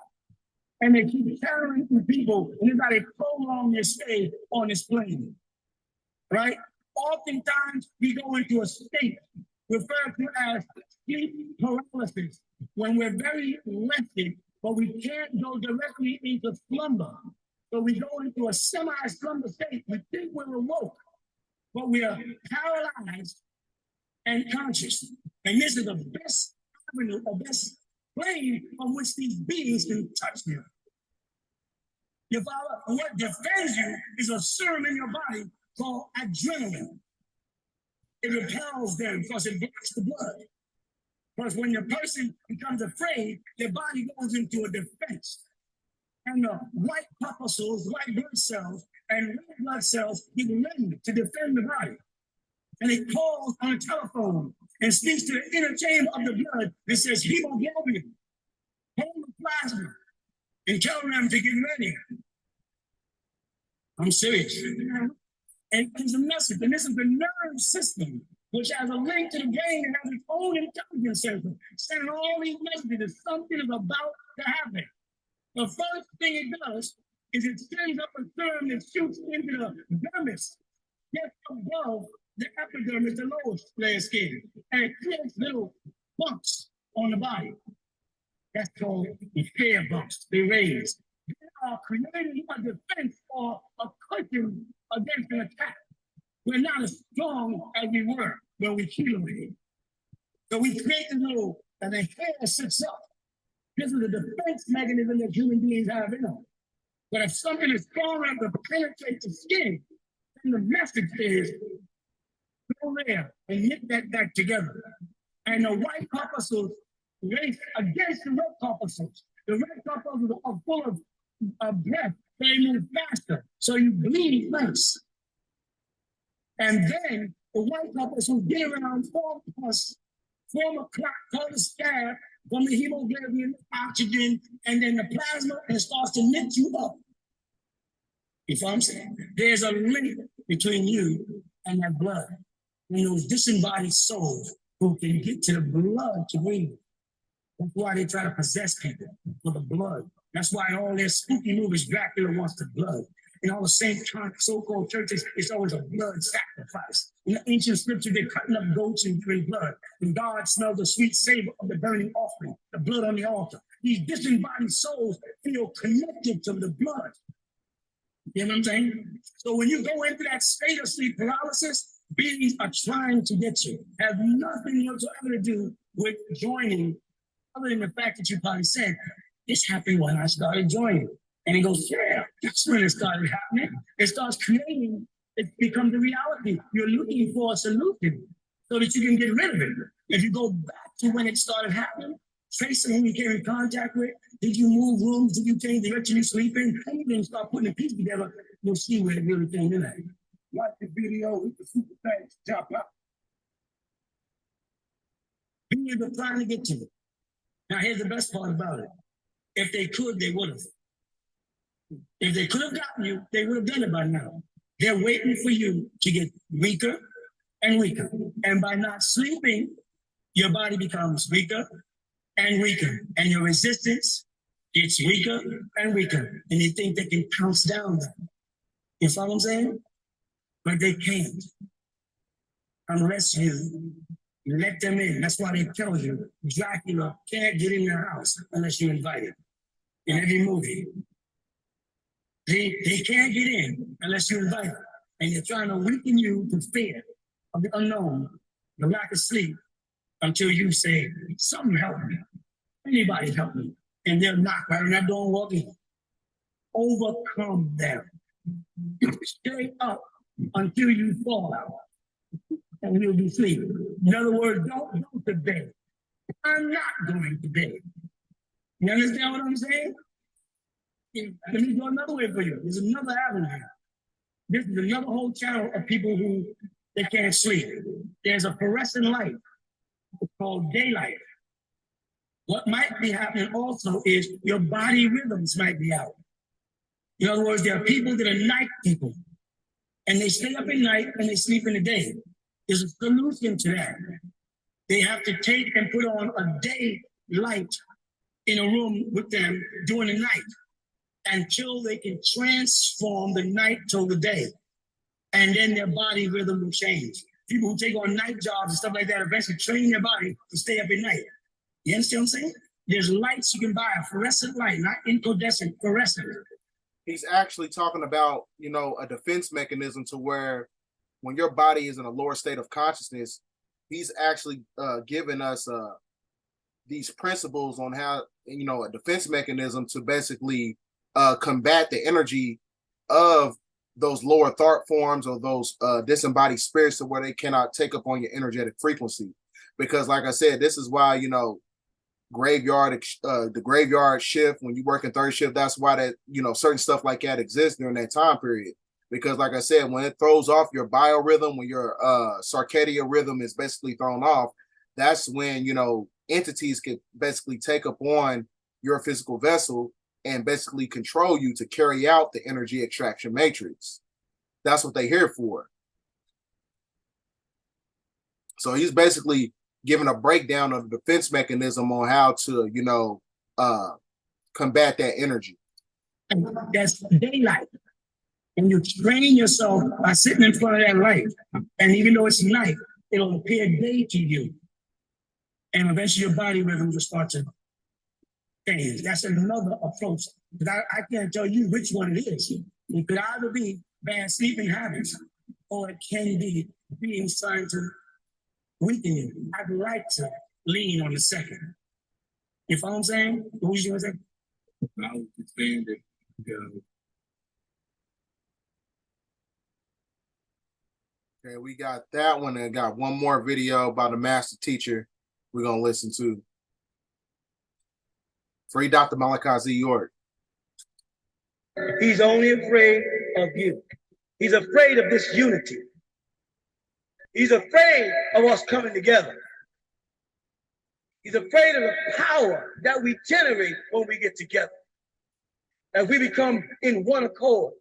and they keep carrying through people, and it's how they prolong their stay on this plane, right? Oftentimes, we go into a state referred to as sleep paralysis, when we're very rested, but we can't go directly into slumber. So we go into a semi-slumber state. We think we're awoke, but we are paralyzed and conscious. And this is the best avenue, or best plane on which these beings can touch you. Your father, and what defends you is a serum in your body called adrenaline. It repels them because it blocks the blood. Because when your person becomes afraid, their body goes into a defense. And the white corpuscles, white blood cells, and red blood cells get ready to defend the body. And it calls on a telephone and speaks to the inner chamber of the blood that says hemoglobin, hold the plasma, and tell them to get ready. I'm serious. And it's a message, and this is the nerve system, which has a link to the brain and has its own intelligence center, sending all these messages. Something is about to happen. The first thing it does is it sends up a serum that shoots into the dermis, just above the epidermis, the lowest layer of skin, and it creates little bumps on the body. That's called the fear bumps, they raise. They are creating a defense or a cushion against an attack. We're not as strong as we were when we accumulated. So we create a little, and the hair sits up. This is a defense mechanism that human beings have in them. But if something is strong enough to penetrate the skin, then the message is, go there and knit that back together. And the white corpuscles race against the red corpuscles. The red corpuscles are full of breath. They move faster, so you bleed less. And then the white corpuscles get around, form a clot called a scab from the hemoglobin, oxygen, and then the plasma, and it starts to knit you up. You know what I'm saying? There's a link between you and that blood. And those disembodied souls who can get to the blood to breathe. That's why they try to possess people for the blood. That's why in all their spooky movies, Dracula wants the blood. In all the same so-called churches, it's always a blood sacrifice. In the ancient scripture, they're cutting up goats and doing blood. And God smelled the sweet savor of the burning offering, the blood on the altar. These disembodied souls feel connected to the blood. You know what I'm saying? So when you go into that state of sleep paralysis, beings are trying to get you. Have nothing whatsoever to do with joining, other than the fact that you probably said, this happened when I started joining. And he goes, yeah, that's when it started happening. It starts creating, it becomes a reality. You're looking for a solution so that you can get rid of it. If you go back to when it started happening, tracing who you came in contact with, did you move rooms, did you change the direction you sleep in, and you then start putting the pieces together, you'll see where it really came in at. Like the video, hit the super fast, chop out. Beings are trying to get to it. Now here's the best part about it. If they could, they would have. If they could have gotten you, they would have done it by now. They're waiting for you to get weaker and weaker. And by not sleeping, your body becomes weaker and weaker. And your resistance gets weaker and weaker. And they think they can pounce down that. You follow what I'm saying? But they can't. Unless you let them in. That's why they tell you Dracula can't get in your house unless you invite him. In every movie. They can't get in unless you invite them. And they're trying to weaken you to fear of the unknown, the lack of sleep, until you say, something help me. Anybody help me. And they'll knock right on that door and walk in. Overcome them. Straight up until you fall out. And you'll be sleeping. In other words, don't go to bed. I'm not going to bed. You understand what I'm saying? Let me go another way for you. There's another avenue. This is another whole channel of people who they can't sleep. There's a fluorescent light. It's called daylight. What might be happening also is your body rhythms might be out. In other words, there are people that are night people. And they stay up at night and they sleep in the day. There's a solution to that. They have to take and put on a day light in a room with them during the night until they can transform the night to the day. And then their body rhythm will change. People who take on night jobs and stuff like that eventually train their body to stay up at night. You understand what I'm saying? There's lights you can buy, a fluorescent light, not incandescent, fluorescent. He's actually talking about, a defense mechanism to where when your body is in a lower state of consciousness, he's actually giving us these principles on how, a defense mechanism to basically combat the energy of those lower thought forms or those disembodied spirits to where they cannot take up on your energetic frequency. Because like I said, this is why, the graveyard shift, when you work in third shift, that's why that, certain stuff like that exists during that time period. Because like I said, when it throws off your biorhythm, when your circadian rhythm is basically thrown off, that's when, entities can basically take up on your physical vessel and basically control you to carry out the energy extraction matrix. That's what they're here for. So he's basically giving a breakdown of the defense mechanism on how to, combat that energy. That's daylight. And you train yourself by sitting in front of that light. And even though it's night, it'll appear day to you. And eventually your body rhythm will start to change. That's another approach. Because I can't tell you which one it is. It could either be bad sleeping habits, or it can be being trying to weaken you. I'd like to lean on the second. You follow what I'm saying? What was you going to say? I was saying that Okay, we got that one, and got one more video about a master teacher we're going to listen to. Free Dr. Malachi Z. York. He's only afraid of you. He's afraid of this unity. He's afraid of us coming together. He's afraid of the power that we generate when we get together. As we become in one accord,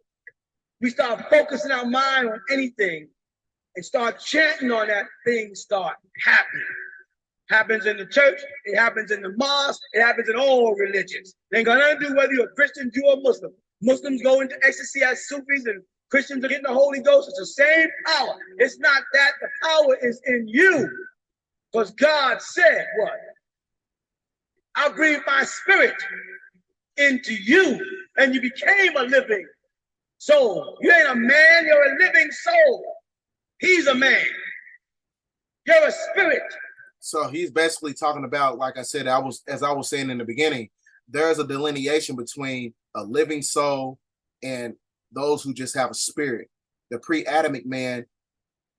we start focusing our mind on anything and start chanting on that, things start happening. Happens in the church, it happens in the mosque, it happens in all religions. It ain't got nothing to do whether you're a Christian, Jew, or Muslim. Muslims go into ecstasy as Sufis and Christians are getting the Holy Ghost. It's the same power. It's not that. The power is in you. Because God said what? I breathed my spirit into you and you became a living soul. You ain't a man, you're a living soul. He's a man. You're a spirit. So he's basically talking about, like I said, as I was saying in the beginning, there's a delineation between a living soul and those who just have a spirit. The pre-adamic man,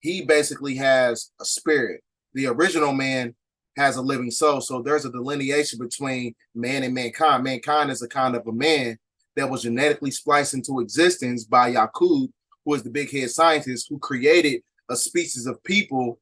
he basically has a spirit. The original man has a living soul. So there's a delineation between man and mankind. Mankind is a kind of a man that was genetically spliced into existence by Yakub, who is the big head scientist who created a species of people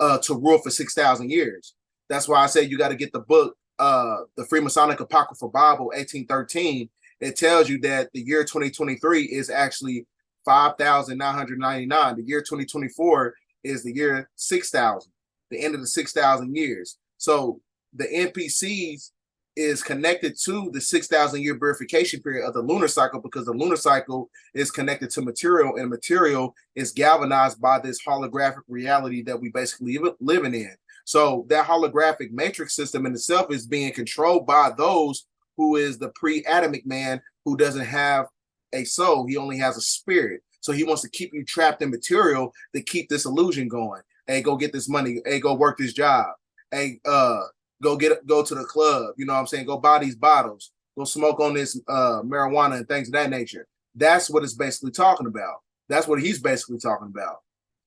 to rule for 6,000 years. That's why I say you got to get the book, the Freemasonic Apocryphal Bible, 1813. It tells you that the year 2023 is actually 5,999. The year 2024 is the year 6,000, the end of the 6,000 years. So the NPCs is connected to the 6,000 year verification period of the lunar cycle, because the lunar cycle is connected to material, and material is galvanized by this holographic reality that we basically living in. So that holographic matrix system in itself is being controlled by those who is the pre-adamic man, who doesn't have a soul. He only has a spirit. So he wants to keep you trapped in material to keep this illusion going. Hey, go get this money. Hey, go work this job. Hey, go to the club. You know what I'm saying? Go buy these bottles. Go smoke on this marijuana and things of that nature. That's what it's basically talking about. That's what he's basically talking about.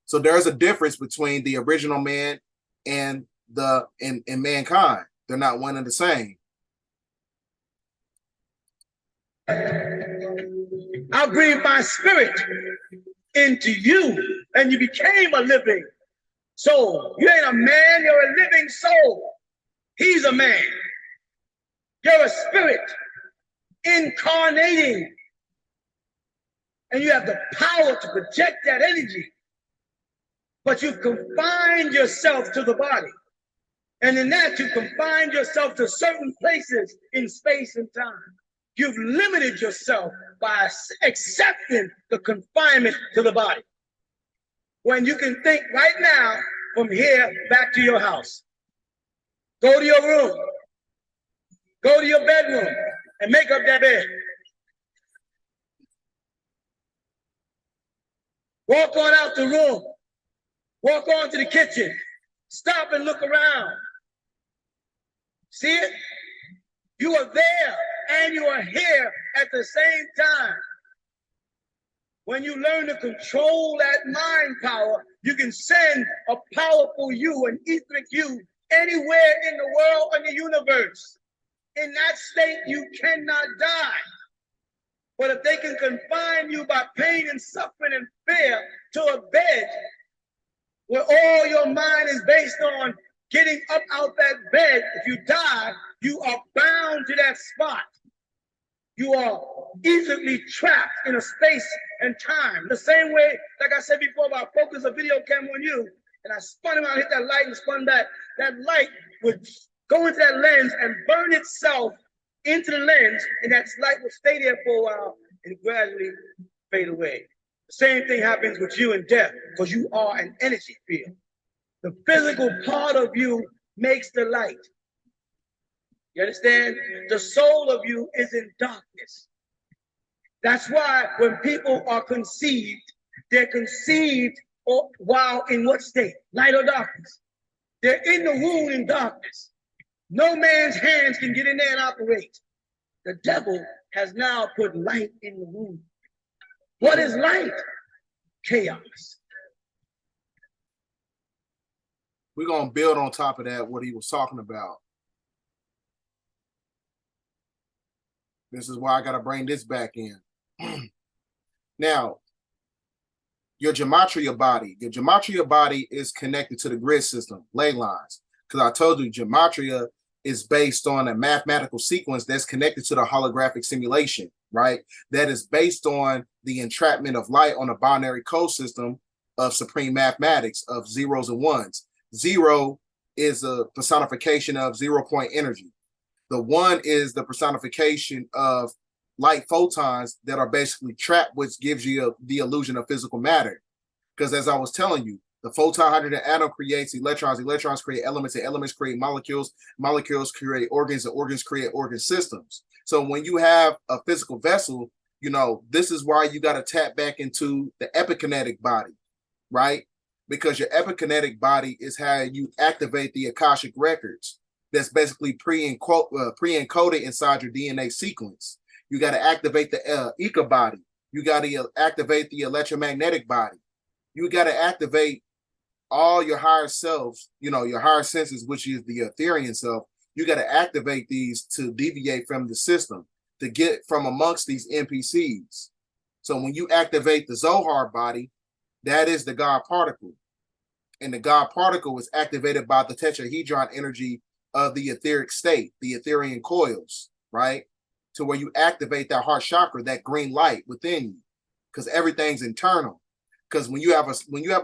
So there's a difference between the original man and mankind. They're not one and the same. I breathed my spirit into you and you became a living soul. You ain't a man, you're a living soul. He's a man. You're a spirit incarnating. And you have the power to project that energy. But you've confined yourself to the body. And in that, you've confined yourself to certain places in space and time. You've limited yourself by accepting the confinement to the body. When you can think right now from here back to your house. Go to your room. Go to your bedroom and make up that bed. Walk on out the room. Walk on to the kitchen. Stop and look around. See it? You are there and you are here at the same time. When you learn to control that mind power, you can send a powerful you, an etheric you, anywhere in the world and the universe. In that state, you cannot die. But if they can confine you by pain and suffering and fear to a bed where all your mind is based on getting up out that bed, if you die, you are bound to that spot. You are easily trapped in a space and time. The same way, like I said before, if I focus a video camera on you and I spun around, hit that light and spun back, that light would go into that lens and burn itself into the lens, and that light will stay there for a while and gradually fade away. The same thing happens with you in death, because you are an energy field. The physical part of you makes the light. You understand? The soul of you is in darkness. That's why when people are conceived, they're conceived while in what state? Light or darkness? They're in the womb in darkness. No man's hands can get in there and operate. The devil has now put light in the womb. What is light? Chaos. We're going to build on top of that what he was talking about. This is why I got to bring this back in. Now, your gematria body is connected to the grid system, ley lines. Because I told you, gematria is based on a mathematical sequence that's connected to the holographic simulation, right? That is based on the entrapment of light on a binary code system of supreme mathematics of zeros and ones. Zero is a personification of 0 point energy. The one is the personification of light photons that are basically trapped, which gives you the illusion of physical matter. Because as I was telling you, the photon hydrogen atom creates electrons, electrons create elements, and elements create molecules, molecules create organs, and organs create organ systems. So when you have a physical vessel, you know, this is why you got to tap back into the epikinetic body, right? Because your epikinetic body is how you activate the Akashic records that's basically pre-encoded inside your DNA sequence. You got to activate the Eka body. You got to activate the electromagnetic body. You got to activate all your higher selves, you know, your higher senses, which is the etherian self. You got to activate these to deviate from the system, to get from amongst these NPCs. So when you activate the Zohar body, that is the God particle. And the God particle is activated by the tetrahedron energy of the etheric state, the Etherian coils, right? To where you activate that heart chakra, that green light within you, because everything's internal. Because when you have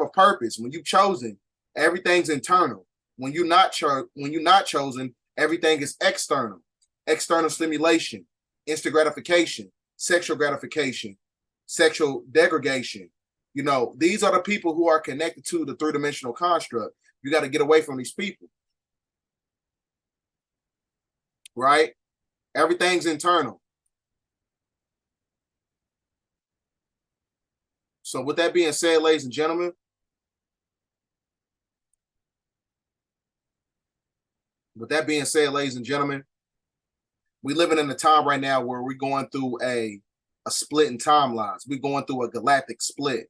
a purpose, when you've chosen, everything's internal. When you're not chosen, everything is external. External stimulation, instant gratification, sexual degradation. You know, these are the people who are connected to the three-dimensional construct. You got to get away from these people. Right? Everything's internal. So with that being said, ladies and gentlemen, we're living in a time right now where we're going through a split in timelines. We're going through a galactic split.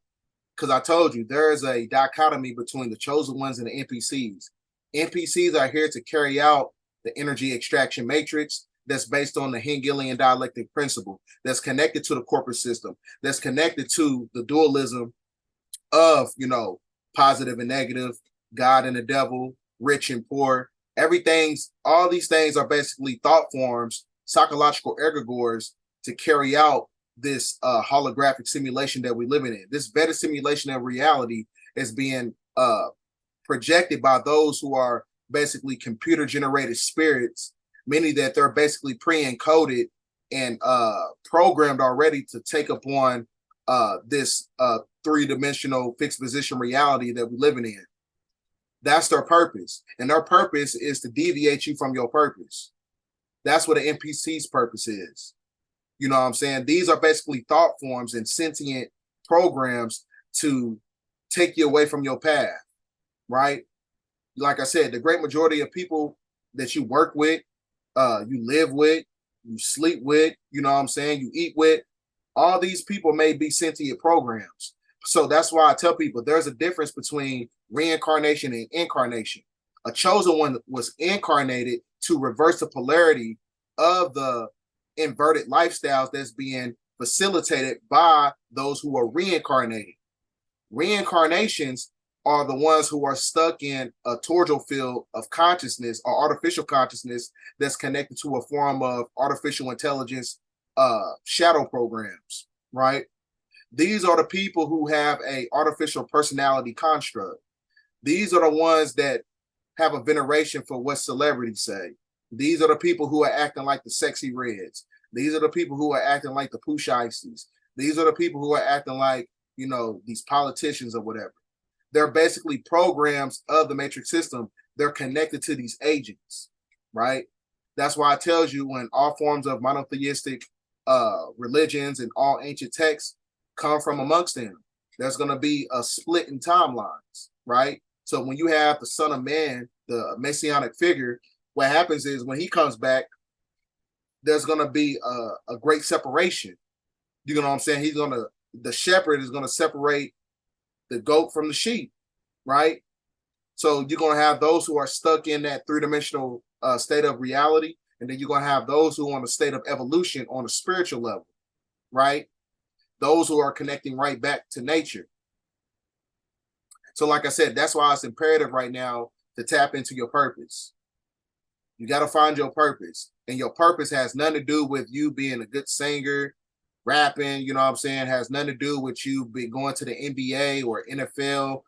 Because I told you, there is a dichotomy between the chosen ones and the NPCs. NPCs are here to carry out the energy extraction matrix that's based on the Hegelian dialectic principle, that's connected to the corporate system, that's connected to the dualism of, you know, positive and negative, God and the devil, rich and poor. All these things are basically thought forms, psychological egregores to carry out this holographic simulation that we're living in. This better simulation of reality is being projected by those who are basically computer generated spirits, meaning that they're basically pre-encoded and programmed already to take upon this three-dimensional fixed position reality that we're living in. That's their purpose. And their purpose is to deviate you from your purpose. That's what an NPC's purpose is. You know what I'm saying? These are basically thought forms and sentient programs to take you away from your path, right? Like I said, the great majority of people that you work with, you live with, you sleep with, you know what I'm saying, you eat with, all these people may be sentient programs. So that's why I tell people there's a difference between reincarnation and incarnation. A chosen one was incarnated to reverse the polarity of the inverted lifestyles that's being facilitated by those who are reincarnated. Reincarnations are the ones who are stuck in a torsional field of consciousness or artificial consciousness that's connected to a form of artificial intelligence shadow programs, right? These are the people who have a artificial personality construct. These are the ones that have a veneration for what celebrities say. These are the people who are acting like the sexy reds. These are the people who are acting like the poosh ices. These are the people who are acting like, you know, these politicians or whatever. They're basically programs of the matrix system. They're connected to these agents, right? That's why I tell you when all forms of monotheistic religions and all ancient texts come from amongst them, there's going to be a split in timelines, right? So when you have the Son of Man, the messianic figure, what happens is when he comes back, there's going to be a great separation. You know what I'm saying? The shepherd is going to separate the goat from the sheep, right? So you're going to have those who are stuck in that three-dimensional state of reality, and then you're going to have those who are on a state of evolution on a spiritual level, right? Those who are connecting right back to nature. So like I said, that's why it's imperative right now to tap into your purpose. You got to find your purpose. And your purpose has nothing to do with you being a good singer, rapping, you know what I'm saying, has nothing to do with you going to the NBA or NFL,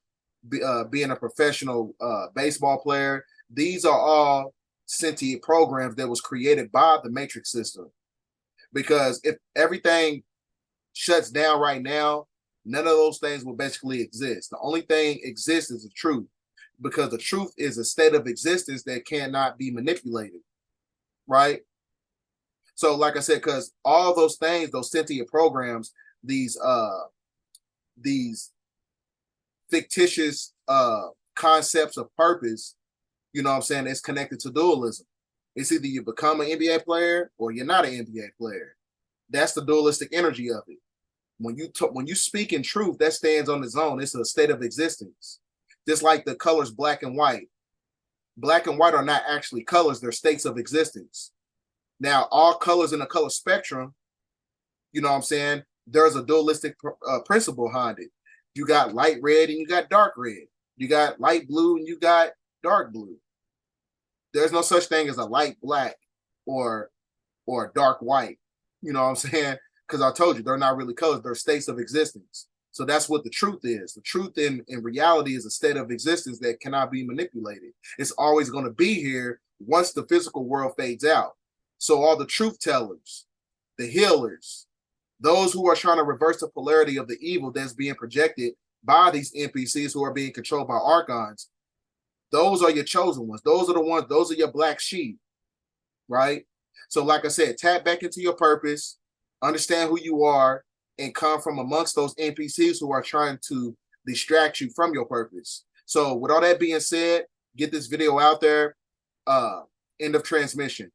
being a professional baseball player. These are all sentient programs that was created by the matrix system. Because if everything shuts down right now, none of those things will basically exist. The only thing exists is the truth, because the truth is a state of existence that cannot be manipulated, right? So like I said, because all those things, those sentient programs, these fictitious concepts of purpose, you know what I'm saying, it's connected to dualism. It's either you become an NBA player or you're not an NBA player. That's the dualistic energy of it. When you speak in truth, that stands on its own. It's a state of existence. Just like the colors black and white. Black and white are not actually colors, they're states of existence. Now, all colors in the color spectrum, you know what I'm saying, there's a dualistic principle behind it. You got light red and you got dark red. You got light blue and you got dark blue. There's no such thing as a light black or dark white. You know what I'm saying? Because I told you, they're not really colors, they're states of existence. So that's what the truth is. The truth in reality is a state of existence that cannot be manipulated. It's always going to be here once the physical world fades out. So all the truth tellers, the healers, those who are trying to reverse the polarity of the evil that's being projected by these NPCs who are being controlled by archons, those are your chosen ones. Those are the ones, those are your black sheep, right? So like I said, tap back into your purpose, understand who you are, and come from amongst those NPCs who are trying to distract you from your purpose. So with all that being said, get this video out there. End of transmission.